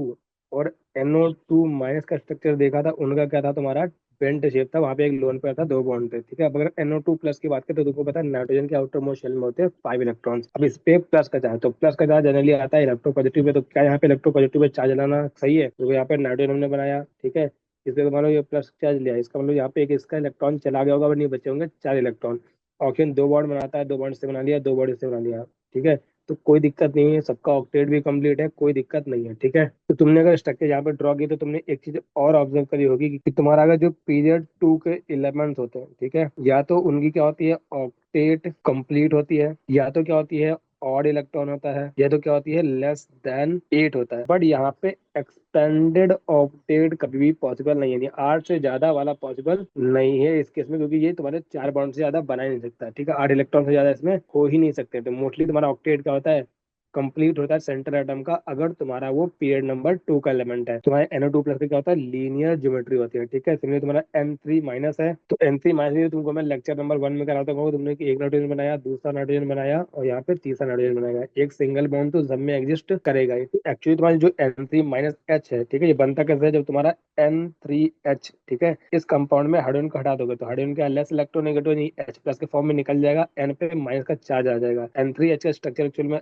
और NO2- का स्ट्रक्चर देखा था, उनका क्या था, तुम्हारा पेंट शेप था, वहां पे एक लोन पेयर था, 2 बॉन्ड थे, ठीक है। अब अगर NO2+ की बात करें तो तुमको पता है नाइट्रोजन के आउटर मोस्ट शेल में होते हैं 5 इलेक्ट्रॉन्स। अब इस पे प्लस का चार्ज, तो प्लस का चार्ज जनरली आता है इलेक्ट्रोपॉजिटिव पे, तो क्या यहाँ पे इलेक्ट्रोपॉजिटिव पे चार्ज लाना सही है, तो यहाँ पे नाइट्रोजन हमने बनाया, ठीक है। इसलिए मान लो ये प्लस चार्ज लिया, इसका मतलब यहाँ पे एक इसका इलेक्ट्रॉन चला गया होगा, बट नहीं बचे होंगे 4 इलेक्ट्रॉन। ऑक्सीजन 2 बॉन्ड बनाता है, 2 बॉन्ड से बना लिया, 2 बॉन्ड से बना लिया, ठीक है। तो कोई दिक्कत नहीं है, सबका ऑक्टेट भी कंप्लीट है, कोई दिक्कत नहीं है, ठीक है। तो तुमने अगर स्ट्रक्चर यहाँ पे ड्रॉ की, तो तुमने एक चीज और ऑब्जर्व करी होगी कि तुम्हारा अगर जो पीरियड 2 के एलिमेंट्स होते हैं, ठीक है, या तो उनकी क्या होती है, ऑक्टेट कंप्लीट होती है, या तो क्या होती है, ऑड इलेक्ट्रॉन होता है, या तो क्या होती है, लेस देन 8 होता है। बट यहाँ पे एक्सपेंडेड ऑक्टेट कभी भी पॉसिबल नहीं है, यानी 8 से ज्यादा वाला पॉसिबल नहीं है इस केस में, क्योंकि ये तुम्हारे 4 बॉन्ड से ज्यादा बना ही नहीं सकता, ठीक है। 8 इलेक्ट्रॉन से ज्यादा इसमें हो ही नहीं सकते। तो मोस्टली तुम्हारा ऑक्टेट क्या होता है, कंप्लीट होता है सेंट्रल एटम का, अगर तुम्हारा वो पीरियड नंबर 2 का एलिमेंट है। तुम्हारे NO2+ का क्या होता है, लीनियर ज्योमेट्री होती है, ठीक है। सिमिलर तुम्हारा N3- है, तो N3- में तुमको मैं लेक्चर नंबर 1 में कराता हूँ, तुमने कि एक नाइट्रोजन बनाया, दूसरा नाइट्रोजन बनाया, और यहाँ पे तीसरा नाइट्रोजन बनाएगा। एक सिंगल बॉन्ड तो सब में एग्जिस्ट करेगा ही। तो एक्चुअली तुम्हारा जो N3- है, ठीक है, ये बनता कैसे है, जब तुम्हारा N3H, ठीक है, इस कंपाउंड में हाइड्रोजन को हटा दोगे, तो हाइड्रोजन का लेस इलेक्ट्रोनेगेटिव नहीं, H+ के फॉर्म में निकल जाएगा, N पे माइनस का चार्ज आ जाएगा। N3H का स्ट्रक्चर एक्चुअल में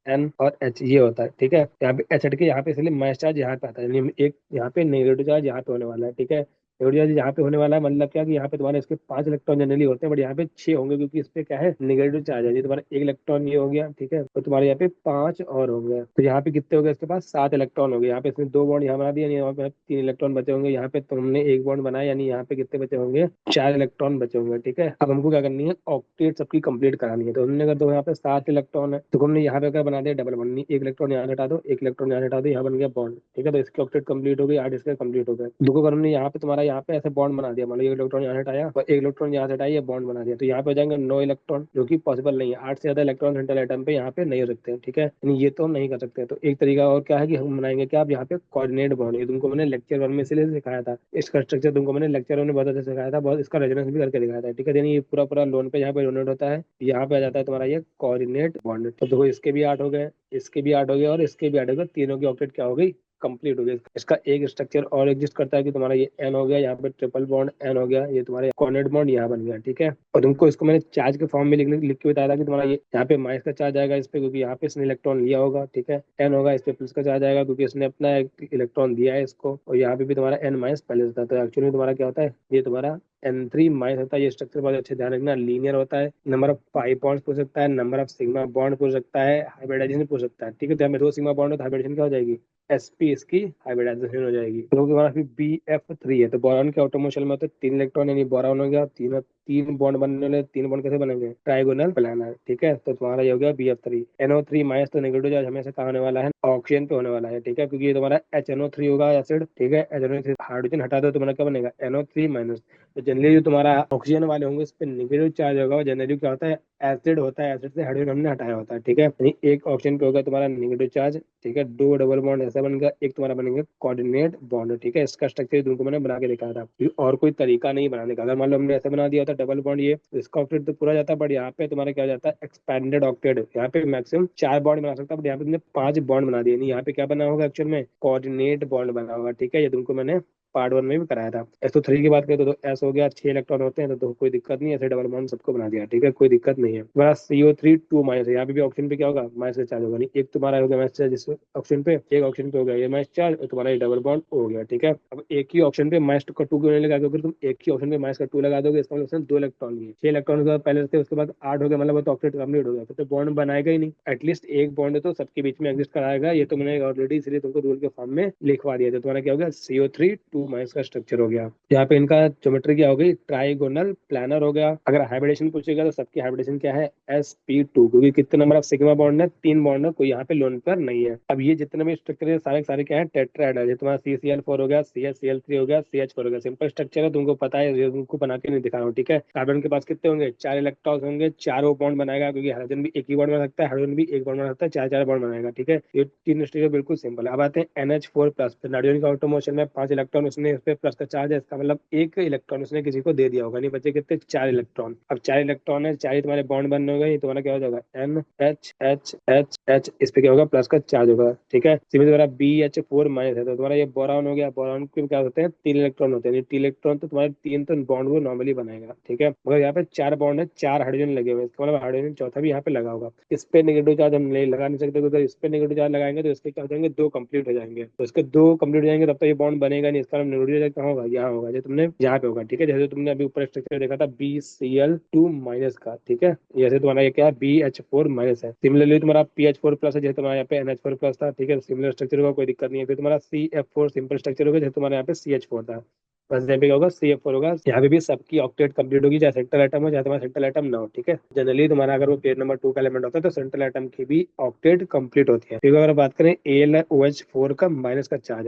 N और H ये होता है, ठीक है। यहाँ पे H हट के यहाँ पे इसलिए माइनस चार्ज यहाँ पे आता है, यानी एक यहाँ पे नेगेटिव चार्ज यहाँ पे होने वाला है, ठीक है। नेगेटिव चार्ज यहाँ पे होने वाला है, मतलब क्या कि यहाँ पे तुम्हारे इसके 5 इलेक्ट्रॉन जनरली होते हैं, बट यहाँ पे 6 होंगे, क्योंकि इस पे क्या है, नेगेटिव चार्ज है। ये तुम्हारा एक इलेक्ट्रॉन ये हो गया, ठीक है, तो तुम्हारे यहाँ पे 5 और हो गया, तो यहाँ पे कितने हो गए, इसके पास 7 इलेक्ट्रॉन हो गए। यहाँ पे इसने 2 बॉन्ड यहाँ बना दिया, यानी यहाँ पे 3 इलेक्ट्रॉन बचे होंगे। यहाँ पे तुमने एक बॉन्ड बनाया, यानी यहाँ पे कितने बचे होंगे, 4 इलेक्ट्रॉन बचे होंगे, ठीक है। अब हमको क्या करनी है, ऑक्टेट सबकी कंप्लीट करानी है। तो हमने अगर, तो यहाँ पे 7 इलेक्ट्रॉन है, तो हमने यहाँ पे क्या बना दिया, डबल बॉन्ड, एक इलेक्ट्रॉन यहाँ से हटा दो, एक इलेक्ट्रॉन यहाँ से हटा दो, यहाँ बन गया बॉन्ड, ठीक है। तो इसके ऑक्टेट कंप्लीट हो गई, 8 इसके कंप्लीट हो गए। देखो अगर हमने यहाँ पे तुम्हारा यहाँ पे ऐसे बॉन्ड बना दिया, मान लो एक इलेक्ट्रॉन यहाँ से हटाया और एक इलेक्ट्रॉन यहाँ से हटाया, बॉन्ड बना दिया, तो यहाँ पे हो जाएंगे 9 इलेक्ट्रॉन, जो कि पॉसिबल नहीं है। 8 से ज्यादा इलेक्ट्रॉन सेंट्रल एटम पे यहाँ पे नहीं हो सकते हैं, ठीक है, यानी ये तो हम नहीं कर सकते। तो एक तरीका और क्या है कि हम बनाएंगे क्या, अब यहाँ पे कोऑर्डिनेट बॉन्ड, ये तुमको मैंने लेक्चर 1 में इसलिए सिखाया था, इसका स्ट्रक्चर तुमको मैंने लेक्चर 1 में बहुत अच्छे से सिखाया था, बहुत इसका रेजोनेंस भी करके दिखाया था, ठीक है। यानी ये पूरा पूरा लोन पे यहाँ पे डोनेट होता है, यहाँ पे आ जाता है तुम्हारा ये कोऑर्डिनेट बॉन्ड। तो देखो इसके भी 8 हो गए, इसके भी 8 हो गए, और इसके भी 8 हो गए, तीनों की ऑक्टेट क्या हो गई, कंप्लीट हो गया। इसका एक स्ट्रक्चर और एग्जिस्ट करता है कि तुम्हारा ये N हो गया, यहाँ पे ट्रिपल बॉन्ड N हो गया, ये तुम्हारे कोऑर्डिनेट बॉन्ड यहाँ बन गया, ठीक है। और तुमको इसको मैंने चार्ज के फॉर्म में लिख के बताया था कि तुम्हारा ये यहाँ पे माइनस का चार्ज आएगा इस पे, क्योंकि यहाँ पे इसने इलेक्ट्रॉन लिया होगा, ठीक है। N होगा, इस पे प्लस का चार्ज आएगा, क्योंकि इसने अपना एक इलेक्ट्रॉन दिया है इसको, और यहाँ पे भी तुम्हारा N- पहले से था। तो एक्चुअली तुम्हारा क्या होता है, ये तुम्हारा N3- होता है। ये स्ट्रक्चर बहुत अच्छे ध्यान रखना, लीनियर होता है। नंबर ऑफ पाई बॉन्ड्स पूछ सकता है, नंबर ऑफ सिग्मा बॉन्ड पूछ सकता है, हाइब्रिडाइजेशन पूछ सकता है, ठीक है। तो हमें 2 सिग्मा बॉन्ड हो तो हाइब्रिडाइजेशन क्या हो जाएगी, SP इसकी हाइब्रिडाइजेशन हो जाएगी। तो तुम्हारा फिर BF3 है, तो बोरॉन के आउटर मोशन में होते हैं 3 इलेक्ट्रॉन, यानी बोरॉन हो गया, तीन तीन बॉन्ड बनने वाले, तीन बॉन्ड कैसे बनेंगे, ट्राइगोनल प्लानर, ठीक है। तो तुम्हारा ये हो गया BF3। NO3 माइनस तो नेगेटिव चार्ज हमेशा कहाँ होने वाला है, ऑक्सीजन पे होने वाला है, ठीक है, क्योंकि ये तुम्हारा HNO3 होगा एसिड, ठीक है। HNO3 हाइड्रोजन हटा दो, तुम्हारा क्या बनेगा, NO3 माइनस। तो जनरली जो तुम्हारा ऑक्सीजन वाले होंगे उस पर नेगेटिव चार्ज होगा। जनरली क्या होता है, एसिड होता है, एसिड से हाइड्रोजन हमने हटाया होता है, ठीक है। यानी एक ऑक्सीजन पे होगा तुम्हारा नेगेटिव चार्ज, ठीक है। दो डबल बॉन्ड ऐसा बनेगा, एक तुम्हारा बनेगा कोऑर्डिनेट बॉन्ड, ठीक है। इसका स्ट्रक्चर तुमको मैंने बना के दिखाया था, और कोई तरीका नहीं बनाने का। अगर मान लो हमने ऐसे बना दिया होता डबल बॉन्ड, ये इसका ऑक्टेट तो पूरा जाता, बट यहाँ पे तुम्हारा क्या हो जाता है, एक्सपेंडेड ऑक्टेट। यहाँ पे मैक्सिमम 4 बॉन्ड बना सकता है, बट यहाँ पे तुमने 5 बॉन्ड बना दिए। नहीं, यहाँ पे क्या बना होगा एक्चुअल में, कोऑर्डिनेट बॉन्ड बना होगा, ठीक है। ये तुमको मैंने पार्ट 1 में भी कराया था। SO3 की बात करें तो S हो गया, 6 इलेक्ट्रॉन होते हैं, तो कोई दिक्कत नहीं है, ऐसे डबल बॉन्ड सबको बना दिया, ठीक है, कोई दिक्कत नहीं है। तुम्हारा CO3 2 माइनस है, यहाँ पे भी ऑक्सीजन पे क्या होगा, माइनस का चार्ज होगा। नहीं, एक तुम्हारा हो गया माइनस चार्ज जिस ऑक्सीजन पे, एक ऑक्सीजन पे हो गया ये माइनस चार्ज, और तुम्हारा ये डबल बॉन्ड हो गया, ठीक है। अब एक ही ऑप्शन पे माइनस का 2 क्यों नहीं लगा दोगे, तुम एक ही ऑप्शन पे माइनस का 2 लगा दोगे, इसका मतलब उसमें 2 इलेक्ट्रॉन लिए, 6 इलेक्ट्रॉन के पहले थे, उसके बाद 8 हो गया, मतलब वो तो ऑक्सीडेट कंप्लीट हो गया, तो बॉन्ड बनाएगा ही नहीं। एटलीस्ट एक बॉन्ड तो सबके बीच में एग्जिस्ट कराएगा। ये तो मैंने ऑलरेडी इसलिए तुमको रूल के फॉर्म में लिखवा दिया था। तुम्हारा क्या हो गया, CO3 2 माइनस का स्ट्रक्चर हो गया। यहाँ पे इनका ज्योमेट्री क्या हो गई, ट्राइगोनल प्लानर हो गया। अगर हाइब्रिडेशन पूछेगा तो सबकी हाइब्रिडेशन क्या है, sp2, क्योंकि कितने नंबर ऑफ सिग्मा बॉन्ड है, 3 बॉन्ड है, कोई यहाँ पे लोन पर नहीं है। अब ये जितने भी स्ट्रक्चर है सारे सारे क्या है, टेट्राएड है। तुम्हारा CCl4 हो गया, CHCl3 हो गया, CH4 हो गया। सिंपल स्ट्रक्चर है, तुमको पता है, ये तुमको बना के नहीं दिखा रहा हूँ, ठीक है। कार्बन के पास कितने होंगे, 4 इलेक्ट्रॉन होंगे, चारों बॉन्ड बनाएगा, क्योंकि हाइड्रोजन भी एक ही बॉन्ड बना सकता है, हाइड्रोजन भी एक बॉन्ड बना सकता है, 4 4 बॉन्ड बनाएगा, ठीक है। ये तीन स्ट्रक्चर बिल्कुल सिंपल है। अब आते हैं NH4 प्लस पे। नाइट्रोजन का ऑटोमोशन में 5 इलेक्ट्रॉन, उसने इस पे प्लस का चार्ज है, इसका मतलब एक इलेक्ट्रॉन उसने किसी को दे दिया होगा, नहीं बचे कितने, 4 इलेक्ट्रॉन। अब 4 इलेक्ट्रॉन है, 4 ही तुम्हारे बॉन्ड बनने होगा, ये तुम्हारा क्या हो जाएगा, NH इस पे क्या होगा, प्लस का चार्ज होगा, ठीक है। सिमिलर तुम्हारा BH4 माइनस है, तो तुम्हारा ये बोरान हो गया। बोरान के क्या होते हैं, 3 इलेक्ट्रॉन होते हैं, 3 इलेक्ट्रॉन तो तुम्हारे तीन तो बॉन्ड वो नॉर्मली बनाएगा, ठीक है। मगर यहाँ पे 4 बॉन्ड है, 4 हाइड्रोजन लगे हुए हैं, इसका मतलब हाइड्रोजन चौथा भी यहाँ पे लगा होगा। इस पे नेगेटिव चार्ज हम नहीं लगा नहीं सकते, अगर इस पे नेगेटिव चार्ज लगाएंगे तो इसके क्या हो जाएंगे, 2 कंप्लीट हो जाएंगे। तो इसके 2 कंप्लीट हो जाएंगे, तब तो ये बॉन्ड बनेगा नहीं। इसका नेगेटिव चार्ज कहाँ होगा, यहाँ होगा, जो तुमने यहाँ पे होगा, ठीक है। जैसे तुमने अभी ऊपर स्ट्रक्चर देखा था BCl2 माइनस का, ठीक है। जैसे तुम्हारा ये क्या है, BH4 माइनस है। सिमिलरली तुम्हारा PH4 प्लस है, जैसे तुम्हारा यहाँ पे NH4 प्लस था, ठीक है। सिमिलर स्ट्रक्चर होगा, कोई दिक्कत नहीं है। फिर तुम्हारा CF4 सिंपल स्ट्रक्चर होगा, जैसे तुम्हारा यहाँ पे CH4 था, बस यहाँ पे क्या होगा, CF4 होगा। यहाँ पे भी सबकी ऑक्टेट कंप्लीट होगी, चाहे सेंट्रल एटम हो, चाहे तुम्हारा सेंट्रल एटम ना हो, ठीक है। जनरली तुम्हारा अगर वो पेयर नंबर 2 का एलिमेंट होता है तो सेंट्रल एटम की भी ऑक्टेट कंप्लीट होती है। फिर अगर बात करें AlOH4 का माइनस का चार्ज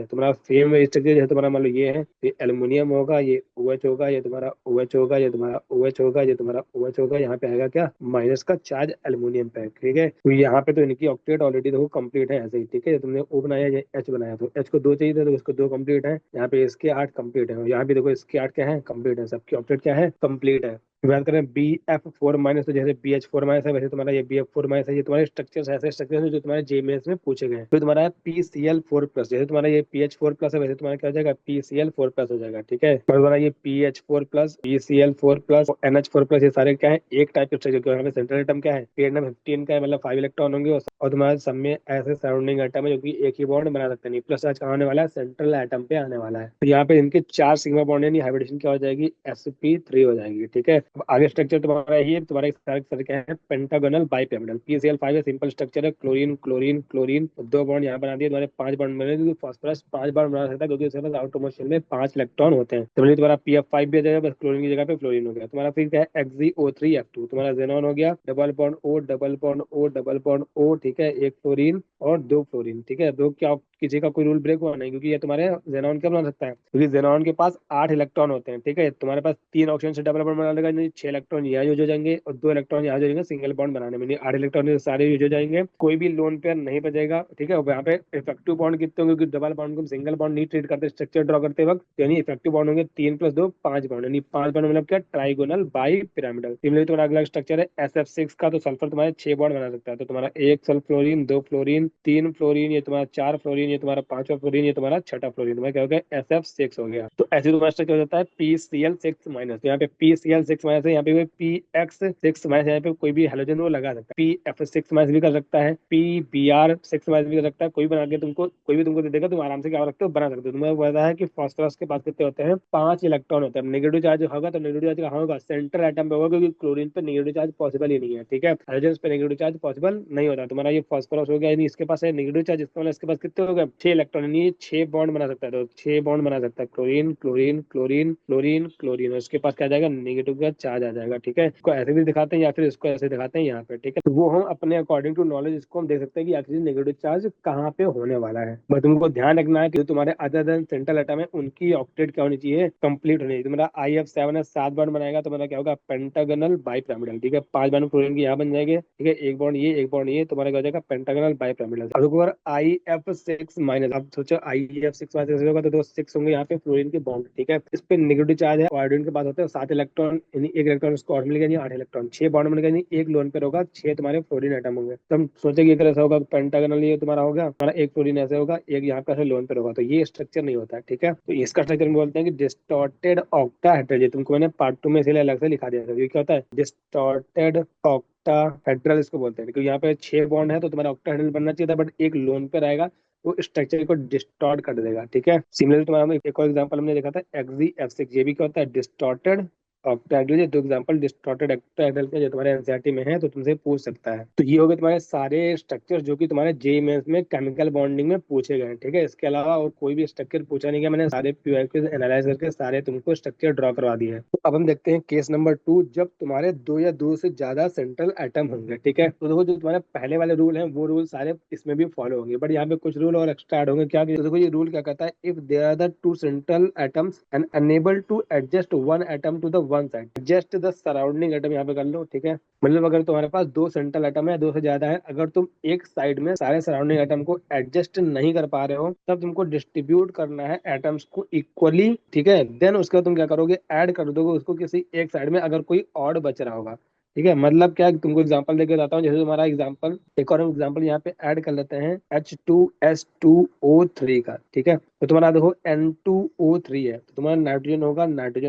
है, तुम्हारा सेम स्ट्रक्चर जैसे तुम्हारा मान लो ये है, ये एल्यूमिनियम होगा, ये OH होगा, ये तुम्हारा OH होगा, ये तुम्हारा OH होगा, ये तुम्हारा OH होगा। यहाँ पे आएगा क्या, माइनस का चार्ज एल्यूमिनियम पे, ठीक है। तो यहाँ पे तो इनकी ऑक्टेट ऑलरेडी देखो कंप्लीट है ऐसे ही, ठीक है। तुमने O बनाया, ये H बनाया, तो H को 2 चाहिए था, तो इसको 2 कंप्लीट है। यहाँ पे इसके 8 कंप्लीट है, और यहाँ भी देखो इसके 8 क्या है, कंप्लीट है। सबकी ऑक्टेट क्या है, कंप्लीट है। बात करें BF4 माइनस, तो जैसे BH4 माइनस है, वैसे तुम्हारा ये BF4 माइनस है। ये तुम्हारे स्ट्रक्चर ऐसे स्ट्रक्चर है जो तुम्हारे JMS में पूछे गए हैं। तो तुम्हारा है PCl4 प्लस, जैसे तुम्हारा ये PH4 प्लस है, वैसे तुम्हारा क्या हो जाएगा, PCl4 प्लस हो जाएगा, ठीक है। और तुम्हारा ये PH4 plus, PCl4 plus, NH4 plus, ये सारे क्या है, एक टाइप के स्ट्रक्चर। यहाँ पे सेंट्रल एटम क्या है, पेयर नंबर 15 का है, मतलब 5 इलेक्ट्रॉन होंगे। और तुम्हारे सब में ऐसे सराउंडिंग एटम है जो कि एक ही बॉन्ड बना सकते नहीं। प्लस आज कहाँ आने वाला है, सेंट्रल एटम पे आने वाला है। तो यहाँ पे इनके 4 सिग्मा बॉन्ड यानी हाइब्रिडेशन क्या हो जाएगी, sp3 हो जाएगी, ठीक है। अब आगे स्ट्रक्चर तुम्हारा यही है, तुम्हारे सारे सारे क्या है, पेंटागोनल बाइपिरामिडल। PCl5 है, सिंपल स्ट्रक्चर है, क्लोरीन क्लोरीन क्लोरीन, 2 बॉन्ड यहाँ बना दिए, तुम्हारे 5 बॉन्ड बने, क्योंकि फास्फोरस 5 बार बना सकता है, क्योंकि उसके पास आउटर मोशन में 5 इलेक्ट्रॉन होते हैं। तो तुम्हारा PF5 भी आ जाएगा, बस क्लोरीन की जगह पे फ्लोरीन हो गया तुम्हारा। फिर क्या है, XeO3F2, तुम्हारा जेनॉन हो गया, double bond O double bond O double bond O, ठीक है। एक फ्लोरीन और 2 फ्लोरीन, ठीक है। दो क्या किसी का कोई रूल ब्रेक हुआ नहीं, क्योंकि ये तुम्हारे जेनॉन क्या बना सकता है, क्योंकि जेनॉन के पास 8 इलेक्ट्रॉन होते हैं, ठीक है। तुम्हारे पास 3 ऑक्सीजन से डबल बॉन्ड बना लेगा, नहीं 6 इलेक्ट्रॉन यहाँ यूज हो जाएंगे, और 2 इलेक्ट्रॉन यहाँ हो जाएंगे सिंगल बॉन्ड बनाने में। नहीं, 8 इलेक्ट्रॉन सारे यूज हो जाएंगे, कोई भी लोन पेयर नहीं बचेगा, ठीक है। यहाँ पे इफेक्टिव बॉन्ड कितने होंगे, क्योंकि डबल बॉन्ड को सिंगल बॉन्ड नहीं ट्रीट करते स्ट्रक्चर ड्रॉ करते वक्त, यानी इफेक्टिव बॉन्ड होंगे 3 + 2 5 बॉन्ड, यानी 5 बॉन्ड मतलब क्या, ट्राइगोनल बाई पिरामिडल। सिमिलरली तुम्हारा अगला स्ट्रक्चर है SF6 का, तो सल्फर तुम्हारे 6 बॉन्ड बना सकता है। तो तुम्हारा 1 सल्फर फ्लोरीन, 2 फ्लोरीन, 3 फ्लोरीन, ये तुम्हारा 4 फ्लोरीन, ये तुम्हारा 5वां फ्लोरीन, ये तुम्हारा 6ठा फ्लोरीन, तुम्हारा क्या हो गया, SF6 हो गया। तो ऐसे तुम्हारा स्ट्रक्चर हो जाता है PCl6 माइनस। तो यहाँ पे PCl6 माइनस है, यहाँ पे PX6 माइनस, यहाँ पे कोई भी हेलोजन वो लगा सकता है, PF6 माइनस भी कर सकता है, PBr6 माइनस भी कर सकता है। कोई बना के तुमको, कोई भी तुमको दे देगा, तुम आराम से क्या रखते हो, बना सकते हो। तुम्हें पता है कि फास्फोरस के पास कितने होते हैं, 5 इलेक्ट्रॉन होते हैं। नेगेटिव चार्ज होगा, तो नेगेटिव चार्ज कहाँ होगा, सेंट्रल एटम पे होगा, क्योंकि क्लोरीन पे नेगेटिव चार्ज पॉसिबल ही नहीं है, ठीक है। हाइड्रोजन पे नेगेटिव चार्ज पॉसिबल नहीं होता। तुम्हारा तुम्हारा ये फास्फोरस हो गया, यानी इसके पास है नेगेटिव चार्ज, इसका मतलब इसके पास कितने हो गए 6 इलेक्ट्रॉन, यानी ये 6 बॉन्ड बना सकता है। तो 6 बॉन्ड बना सकता है, chlorine chlorine chlorine chlorine chlorine, और इसके पास क्या आ जाएगा नेगेटिव का चार्ज आ जाएगा। ठीक है, इसको ऐसे भी दिखाते हैं या फिर इसको ऐसे दिखाते हैं यहाँ पे। ठीक है, तो वो हम अपने अकॉर्डिंग टू नॉलेज इसको हम देख सकते हैं कि आखिर नेगेटिव चार्ज कहाँ पे होने वाला है। बस तुमको ध्यान रखना है कि जो तुम्हारे अदर देन सेंट्रल एटम है उनकी ऑक्टेट क्या होनी चाहिए, कंप्लीट होनी चाहिए। तुम्हारा IF7 है, 7 बॉन्ड बनाएगा तो तुम्हारा क्या होगा पेंटागनल बाइपिरामिडल। ठीक है, 5 बॉन्ड फ्लोरीन की यहाँ बन जाएंगे। ठीक है, एक बॉन्ड ये एक बॉन्ड ये, तुम्हारा क्या हो जाएगा पेंटागनल बाइपिरामिडल। अब देखो अगर IF6 माइनस, अब सोचो IF6 माइनस होगा तो 6 होंगे यहाँ पे फ्लोरीन के बॉन्ड। ठीक है, इस पे नेगेटिव चार्ज है, आयोडीन के पास होते हैं 7 इलेक्ट्रॉन, यानी एक इलेक्ट्रॉन उसको और मिलेगा, यानी 8 इलेक्ट्रॉन, 6 बॉन्ड मिलेगा, यानी एक लोन पे होगा, 6 तुम्हारे फ्लोरीन एटम होंगे। तो हम सोचे कि अगर ऐसा होगा पेंटागनल ये तुम्हारा होगा, हमारा एक फ्लोरीन ऐसे होगा, एक यहाँ पे ऐसे लोन पे होगा, तो ये स्ट्रक्चर नहीं होता है। ठीक है, तो इसका स्ट्रक्चर में बोलते हैं कि डिस्टॉर्टेड ऑक्टाहेड्रल। ये तुमको मैंने पार्ट 2 में इसलिए अलग से लिखा दिया था। ये क्या होता है डिस्टॉर्टेड ऑक्टाहेड्रल इसको बोलते हैं, क्योंकि यहाँ पे 6 बॉन्ड है तो तुम्हारा ऑक्टाहेड्रल बनना चाहिए था, बट एक लोन पे रहेगा, वो स्ट्रक्चर को डिस्टॉर्ट कर देगा। ठीक है, सिमिलर तुम्हारा एक और एग्जांपल हमने देखा था XZ, ये भी क्या होता है डिस्टॉर्टेड ऑक्टाहेड्रल। ये दो एग्जांपल डिस्टॉर्टेड ऑक्टाहेड्रल के जो तुम्हारे एनसीईआरटी में है तो तुमसे पूछ सकता है। तो ये हो गए तुम्हारे सारे स्ट्रक्चर जो कि तुम्हारे जेईई मेंस में केमिकल बॉन्डिंग में पूछे गए हैं। ठीक है, इसके अलावा और कोई भी स्ट्रक्चर पूछा नहीं गया, मैंने सारे PYQ एनालाइज करके सारे तुमको स्ट्रक्चर ड्रॉ करवा दिए हैं। तो अब हम देखते हैं केस नंबर 2, जब तुम्हारे 2 या 2 से ज्यादा सेंट्रल एटम होंगे। ठीक है, तो देखो जो तुम्हारे पहले वाले रूल हैं वो रूल सारे इसमें भी फॉलो होंगे, बट यहाँ पे कुछ रूल और एक्स्ट्रा ऐड होंगे। क्या, तो देखो ये रूल क्या कहता है, if there are the 2 central atoms and unable to adjust one atom to the one side, adjust the surrounding atom, यहाँ पे कर लो। ठीक है, मतलब अगर तुम्हारे पास 2 सेंट्रल एटम है, 2 से ज्यादा है, अगर तुम एक साइड में सारे सराउंडिंग एटम को एडजस्ट नहीं कर पा रहे हो, तब तुमको डिस्ट्रीब्यूट करना है एटम्स को इक्वली। ठीक है, देन उसके बाद तुम क्या करोगे, ऐड कर दोगे उसको किसी एक साइड में, अगर कोई ऑड बच रहा होगा। ठीक है, मतलब क्या, तुमको एग्जांपल देके बताता हूँ। जैसे तुम्हारा एग्जांपल, एक और एग्जांपल यहाँ पे ऐड कर लेते हैं H2S2O3 का। ठीक है, तो तुम्हारा देखो N2O3 है, तो तुम्हारा नाइट्रोजन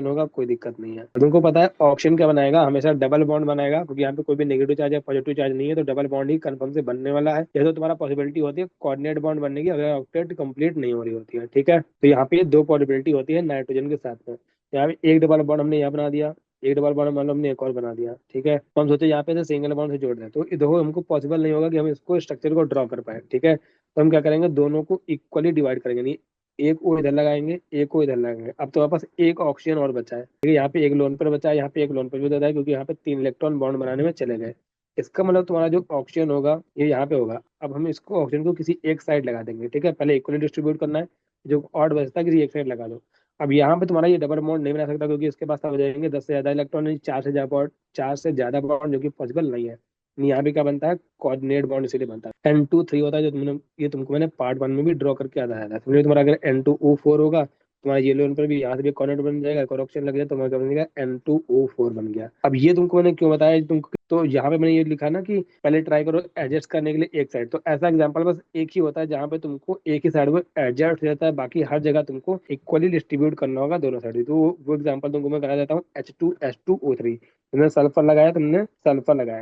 होगा, कोई दिक्कत नहीं है। तो तुमको पता है ऑप्शन क्या बनाएगा, हमेशा डबल बॉन्ड बनाएगा, क्योंकि यहाँ पे कोई भी नेगेटिव चार्ज या पॉजिटिव चार्ज नहीं है, तो डबल बॉन्ड ही कंफर्म से बनने वाला है। ये तो तुम्हारा पॉसिबिलिटी होती है कोऑर्डिनेट बॉन्ड बनने की, अगर ऑक्टेट कंप्लीट नहीं हो रही होती है। ठीक है, तो यहाँ पे 2 पॉसिबिलिटी होती है नाइट्रोजन के साथ में। यहाँ पे एक डबल बॉन्ड हमने यहाँ बना दिया, एक डबल बॉन्ड मान लो हमने एक और बना दिया। ठीक है, तो हम सोचे यहाँ पे से सिंगल बॉन्ड से जोड़ दें, तो देखो हमको पॉसिबल नहीं होगा कि हम इसको स्ट्रक्चर को ड्रॉ कर पाए। ठीक है, तो हम क्या करेंगे, दोनों को इक्वली डिवाइड करेंगे, नहीं एक को इधर लगाएंगे, एक को इधर लगाएंगे। अब तुम्हारे पास एक ऑक्सीजन और बचा है। ठीक है, यहाँ पे एक लोन पर बचा है, यहाँ पे एक लोन पर भी बचा है, क्योंकि यहाँ पे 3 इलेक्ट्रॉन बॉन्ड बनाने में चले गए। इसका मतलब तुम्हारा जो ऑक्सीजन होगा ये यहाँ पे होगा। अब हम इसको ऑक्सीजन को किसी एक साइड लगा देंगे। ठीक है, पहले इक्वली डिस्ट्रीब्यूट करना है, जो ऑड बचता है किसी एक साइड लगा दो। अब यहाँ पे तुम्हारा ये डबल बॉन्ड नहीं बना सकता, क्योंकि इसके पास हो जाएंगे 10 से ज्यादा इलेक्ट्रॉन, 4 से ज्यादा बॉन्ड, जो कि पॉसिबल नहीं है। यहाँ पे क्या बनता है कोऑर्डिनेट बॉन्ड, इसीलिए बनता है। N2 3 होता है, जो तुमने ये तुमको मैंने पार्ट 1 में भी ड्रॉ करके बताया था। समझो, तुम्हारा अगर N2O4 होगा, तुम्हारा ये लोन पर भी यहाँ से भी कोऑर्डिनेट बन जाएगा, करेक्शन लग जाए, तुम्हारा क्या बन जाएगा N2O4 बन गया। अब ये तुमको मैंने क्यों बताया तुमको, तो यहाँ पे मैंने ये लिखा ना कि पहले ट्राई करो एडजस्ट करने के लिए एक साइड, तो ऐसा एग्जांपल बस एक ही होता है जहाँ पे तुमको एक ही साइड में एडजस्ट हो जाता है, बाकी हर जगह तुमको इक्वली डिस्ट्रीब्यूट करना होगा दोनों साइड। तो वो एग्जांपल तुमको मैं करा देता हूँ H2S2O3। तुमने सल्फर लगाया।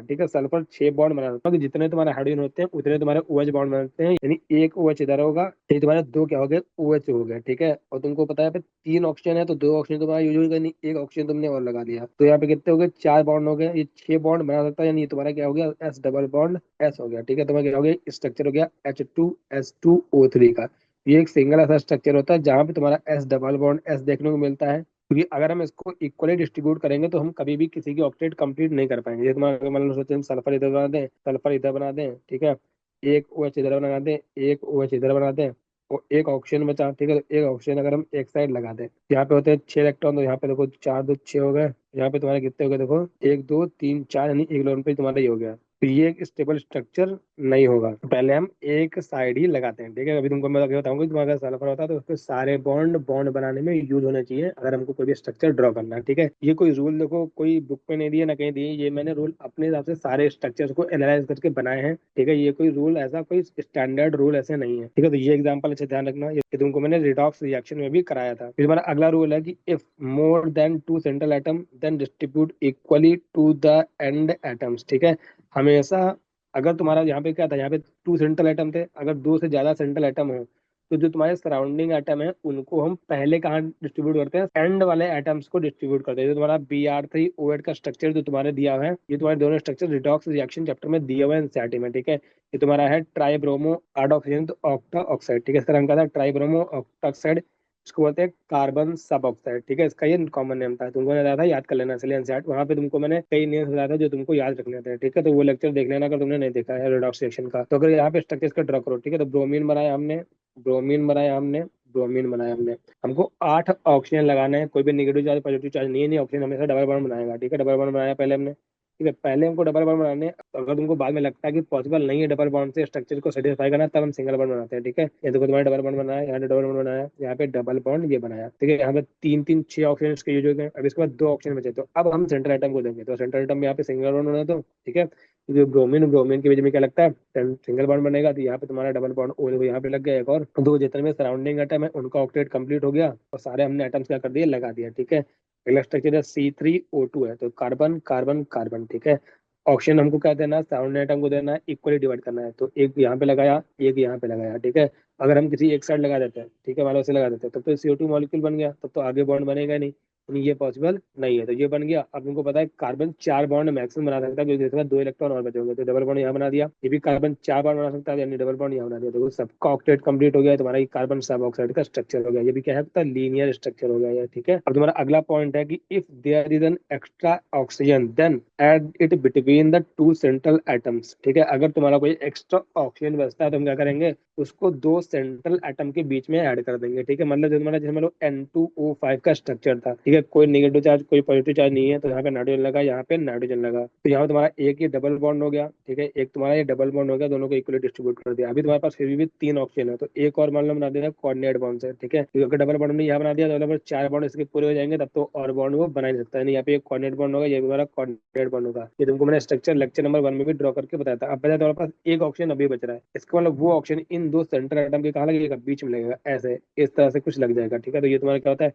ठीक है, सल्फर 6 बॉन्ड बना देता है, जितने तुम्हारे हाइड्रोजन होते हैं उतने तुम्हारे OH बॉन्ड बनाते हैं, यानी एक OH इधर होगा, ये तुम्हारे 2 क्या हो गए OH हो गए। ठीक है, और तुमको पता है पे 3 ऑक्सीजन है, तो 2 ऑक्सीजन तुम्हारा यूज होगा नहीं, एक ऑक्सीजन तुमने और लगा दिया, तो यहाँ पे कितने हो गए 4 बॉन्ड हो गए, ये 6 बॉन्ड बना सकता है, यानी तुम्हारा क्या हो गया S डबल बॉन्ड S हो गया। ठीक है, तुम्हारा क्या हो गया स्ट्रक्चर हो गया H2S2O3 का। ये एक सिंगल ऐसा स्ट्रक्चर होता है जहाँ पे तुम्हारा S डबल बॉन्ड S देखने को मिलता है, क्योंकि अगर हम इसको इक्वली डिस्ट्रीब्यूट करेंगे तो हम कभी भी किसी की ऑक्टेट कंप्लीट नहीं कर पाएंगे। ये तुम्हारा मान लो सोचते हैं सल्फर इधर बना दें, सल्फर इधर बना दें। ठीक है, एक OH इधर बना दें, एक OH इधर बना दें, और एक ऑक्सीजन बचा। ठीक है, तो एक ऑक्सीजन अगर हम एक साइड लगा दें, यहाँ पे होते हैं 6 इलेक्ट्रॉन, तो यहाँ पे देखो 4 2 6 हो गए, यहाँ पे तुम्हारे कितने हो गए देखो 1 2 3 4, यानी एक लोन पे तुम्हारा ये हो गया। तो ये एक स्टेबल स्ट्रक्चर नहीं होगा, तो पहले हम एक साइड ही लगाते हैं। ठीक है, अभी तुमको मैं बताऊंगा कि तुम्हारा सल्फर होता है तो उसके सारे बॉन्ड बॉन्ड बनाने में यूज होने चाहिए, अगर हमको कोई भी स्ट्रक्चर ड्रॉ करना है। ठीक है, ये कोई रूल देखो कोई बुक पे नहीं दिए ना कहीं दिए, ये मैंने रूल अपने हिसाब से सारे स्ट्रक्चर्स को एनालाइज करके बनाए हैं। ठीक है, ये कोई रूल ऐसा कोई स्टैंडर्ड रूल ऐसे नहीं है। ठीक है, तो ये एग्जाम्पल अच्छे ध्यान रखना, ये तुमको मैंने रिडॉक्स रिएक्शन में भी कराया था। फिर हमारा अगला रूल है कि if more than 2 central atom then distribute equally to the end atoms. ठीक है, हमेशा अगर तुम्हारा यहाँ पे क्या था, यहाँ पे 2 सेंट्रल एटम थे, अगर 2 से ज्यादा सेंट्रल एटम हो तो जो तुम्हारे सराउंडिंग एटम है उनको हम पहले कहाँ डिस्ट्रीब्यूट करते हैं, एंड वाले एटम्स को डिस्ट्रीब्यूट करते हैं। जो तुम्हारा Br3O8 का स्ट्रक्चर जो तुम्हारे दिया हुआ है, ये तुम्हारे दोनों स्ट्रक्चर रिडॉक्स रिएक्शन चैप्टर में दिया हुआ है एनसीईआरटी में, ठीक है। ये तुम्हारा है ट्राइब्रोमो ऑक्सीजन तो ऑक्टा ऑक्साइड, ठीक है। इसका नाम क्या था, ट्राइब्रोमो ऑक्टा ऑक्साइड। इसको बोलते हैं कार्बन सब ऑक्साइड, ठीक है। इसका ये कॉमन नेम था, तुमको बताया था, याद कर लेना इसलिए एनसीईआरटी वहाँ पे तुमको मैंने कई नेम्स बताया था जो तुमको याद रखने थे, ठीक है। तो वो लेक्चर देख लेना अगर तुमने नहीं देखा है रिडॉक्स रिएक्शन का। तो अगर यहाँ पे स्ट्रक्चर का ड्रॉ करो, ठीक है। तो ब्रोमीन बनाया हमने, ब्रोमीन बनाया हमने, ब्रोमीन बनाया हमने। हमको 8 ऑक्सीजन लगाना है, कोई भी नेगेटिव चार्ज पॉजिटिव चार्ज नहीं है, नहीं ऑक्सीजन हमेशा डबल बॉन्ड बनाएगा, ठीक है। डबल बॉन्ड बनाया पहले हमने, ठीक है। पहले हमको डबल बॉन्ड बनाने हैं। तो अगर तुमको बाद में लगता है कि पॉसिबल नहीं है डबल बॉन्ड से स्ट्रक्चर को सेटिस्फाई करना, तब हम सिंगल बॉन्ड बनाते हैं, ठीक है। ये देखो तुम्हारा डबल बॉन्ड बनाया, यहाँ पे डबल बॉन्ड बनाया, यहाँ पे डबल बॉन्ड ये बनाया, ठीक है। यहाँ पे 3 3 6 ऑक्सीजन के यूज हो गए। अब इसके बाद 2 ऑक्सीजन बचे, तो अब हम सेंट्रल एटम को देंगे। तो सेंट्रल एटम में यहाँ पे सिंगल बॉन्ड बना दो, ठीक है। क्योंकि ब्रोमीन ब्रोमीन के बीच में क्या लगता है, सिंगल बॉन्ड बनेगा। तो यहाँ पे तुम्हारा डबल बॉन्ड ओ देखो यहाँ पे लग गया एक और। दो जितने में सराउंडिंग एटम है उनका ऑक्टेट कंप्लीट हो गया और सारे हमने एटम्स क्या कर दिए, लगा दिया, ठीक है। अगला स्ट्रक्चर है C3O2 है, तो कार्बन कार्बन कार्बन, ठीक है। ऑक्सीजन हमको क्या देना है, सराउंडिंग एटम को देना है, इक्वली डिवाइड करना है। तो एक यहाँ पे लगाया, एक यहाँ पे लगाया, ठीक है। अगर हम किसी एक साइड लगा देते हैं, ठीक है, मान लो से लगा देते हैं, तब तो CO2 मॉलिक्यूल बन गया, तब तो आगे बॉन्ड बनेगा नहीं, यानी ये पॉसिबल नहीं है। तो ये बन गया। अब तुमको पता है कार्बन 4 बॉन्ड मैक्सिमम बना सकता है, क्योंकि इसके बाद 2 इलेक्ट्रॉन और बचे होंगे। तो डबल बॉन्ड यहाँ बना दिया, ये भी कार्बन 4 बॉन्ड बना सकता है, यानी डबल बॉन्ड यहाँ बना दिया। तो सबका ऑक्टेट कंप्लीट हो गया, तुम्हारा ये कार्बन सब ऑक्साइड का स्ट्रक्चर हो गया। ये भी क्या है, लीनियर स्ट्रक्चर हो गया ये, ठीक है। अब तुम्हारा अगला पॉइंट है कि if there is an extra oxygen then add it between the two central atoms, ठीक है। अगर तुम्हारा कोई एक्स्ट्रा ऑक्सीजन बचता है तो हम क्या करेंगे, उसको 2 सेंट्रल एटम के बीच में ऐड कर देंगे, ठीक है। मतलब जो तुम्हारा जिसमें N2O5 का स्ट्रक्चर था, ठीक है, कोई नेगेटिव चार्ज कोई पॉजिटिव चार्ज नहीं है, तो यहाँ पे नाइट्रोजन लगा, यहाँ पे नाइट्रोजन लगा। तो यहाँ तुम्हारा एक ये डबल बॉन्ड हो गया, ठीक है, एक तुम्हारा ये डबल बॉन्ड हो गया, दोनों को इक्वली डिस्ट्रीब्यूट कर दिया। अभी तुम्हारे पास फिर भी 3 ऑप्शन है, तो एक और मान लो बना देना कोऑर्डिनेट बॉन्ड से, ठीक है। क्योंकि अगर डबल बॉन्ड ने यहाँ बना दिया तो अगर 4 बॉन्ड इसके पूरे हो जाएंगे, तब तो और बॉन्ड वो बना नहीं सकता है। यहाँ पे एक कोऑर्डिनेट बॉन्ड होगा, ये भी हमारा कोऑर्डिनेट बॉन्ड होगा। ये तुमको मैंने स्ट्रक्चर लेक्चर नंबर 1 में भी ड्रॉ करके बताया था। अब बताया तुम्हारे पास एक ऑप्शन अभी बच रहा है, इसका मतलब वो ऑप्शन इन 2 सेंट्रल एटम के कहाँ लगेगा, बीच में लगेगा, ऐसे इस तरह से कुछ लग जाएगा, ठीक है। तो ये तुम्हारा क्या होता है,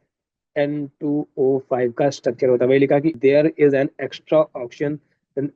N2O5 का स्ट्रक्चर होता है। वही लिखा कि there is an extra oxygen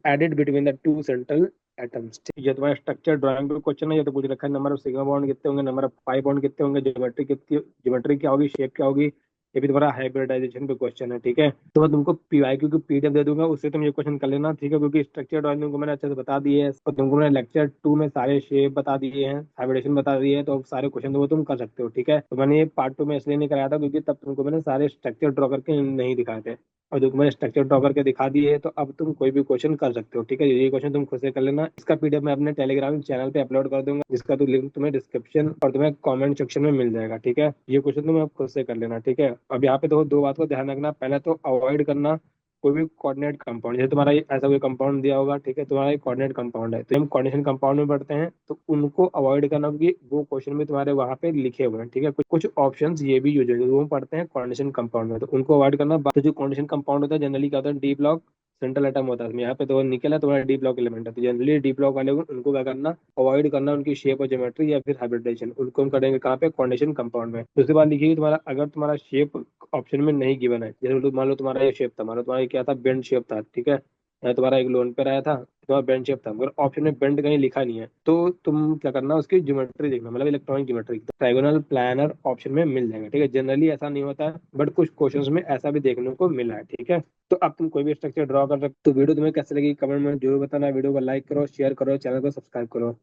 added between the two central atoms. ये तुम्हारा स्ट्रक्चर ड्राइंग पे क्वेश्चन है, ये तो पूछ रखा है नंबर ऑफ सिग्मा बॉन्ड कितने होंगे, नंबर ऑफ पाई बॉन्ड कितने होंगे, ज्योमेट्री कितनी, ज्योमेट्री क्या होगी, शेप क्या होगी। ये भी तुम्हारा हाइब्रिडाइजेशन पे क्वेश्चन है, ठीक है। तो मैं तुमको PYQ की PDF दे दूंगा, उससे तुम ये क्वेश्चन कर लेना, ठीक है। क्योंकि स्ट्रक्चर ड्राइंग तुमको मैंने अच्छे से बता दिए है और तुमको मैंने लेक्चर 2 में सारे शेप बता दिए हैं, हाइब्रिडेशन बता दिए हैं, तो सारे क्वेश्चन तो वो तुम कर सकते हो, ठीक है। तो मैंने ये पार्ट 2 में इसलिए नहीं कराया था क्योंकि तब तुमको मैंने सारे स्ट्रक्चर ड्रॉ करके नहीं दिखाए थे, और जो मैंने स्ट्रक्चर ड्रॉ करके दिखा दिए है, तो अब तुम कोई भी क्वेश्चन कर सकते हो, ठीक है। ये क्वेश्चन तुम खुद से कर लेना। इसका PDF मैं अपने टेलीग्राम चैनल पे अपलोड कर दूंगा, जिसका तो लिंक तुम्हें डिस्क्रिप्शन और तुम्हें कमेंट सेक्शन में मिल जाएगा, ठीक है। ये क्वेश्चन तुम अब खुद से कर लेना, ठीक है। अब यहाँ पे तो 2 बात को ध्यान रखना, पहले तो अवॉइड करना कोई भी कोऑर्डिनेट कंपाउंड। जैसे तुम्हारा ऐसा कोई कंपाउंड दिया होगा, ठीक है, तुम्हारा एक कोऑर्डिनेट कंपाउंड है, तो हम कोऑर्डिनेशन कंपाउंड में पढ़ते हैं, तो उनको अवॉइड करना, क्योंकि वो क्वेश्चन में तुम्हारे वहाँ पे लिखे हुए हैं, ठीक है। कुछ कुछ ऑप्शंस ये भी यूज होंगे, वो हम पढ़ते हैं कोऑर्डिनेशन कंपाउंड में, तो उनको अवॉइड करना। तो जो कोऑर्डिनेशन कंपाउंड होता है जनरली क्या होता है, डी ब्लॉक सेंट्रल एटम होता है, यहाँ पे तो निकल है तुम्हारा डी ब्लॉक एलिमेंट है, तो जनरली डी ब्लॉक वाले उनको क्या करना, अवॉइड करना, उनकी शेप और ज्योमेट्री या फिर हाइब्रिडाइजेशन, उनको हम करेंगे कहाँ पे, कोऑर्डिनेशन कंपाउंड में। उसके बाद लिखिए तुम्हारा, अगर तुम्हारा शेप ऑप्शन में नहीं गिवन है, जैसे मान लो तुम्हारा ये शेप था, मान लो तुम्हारा क्या था, बेंड शेप था, ठीक है। या तुम्हारा एक लोन पे आया था, तुम्हारा बेंड शेप था, मगर ऑप्शन में बेंड कहीं लिखा नहीं है, तो तुम क्या करना, उसकी ज्योमेट्री देखना, मतलब electronic geometry, trigonal planner option में मिल जाएगा, ठीक है। जनरली ऐसा नहीं होता है, बट कुछ क्वेश्चंस में ऐसा भी देखने को मिला है, ठीक है। तो अब तुम कोई भी स्ट्रक्चर ड्रॉ कर सकते हो। तो वीडियो तुम्हें कैसे लगी कमेंट में जरूर बताना, वीडियो को लाइक करो, शेयर करो, चैनल को सब्सक्राइब करो।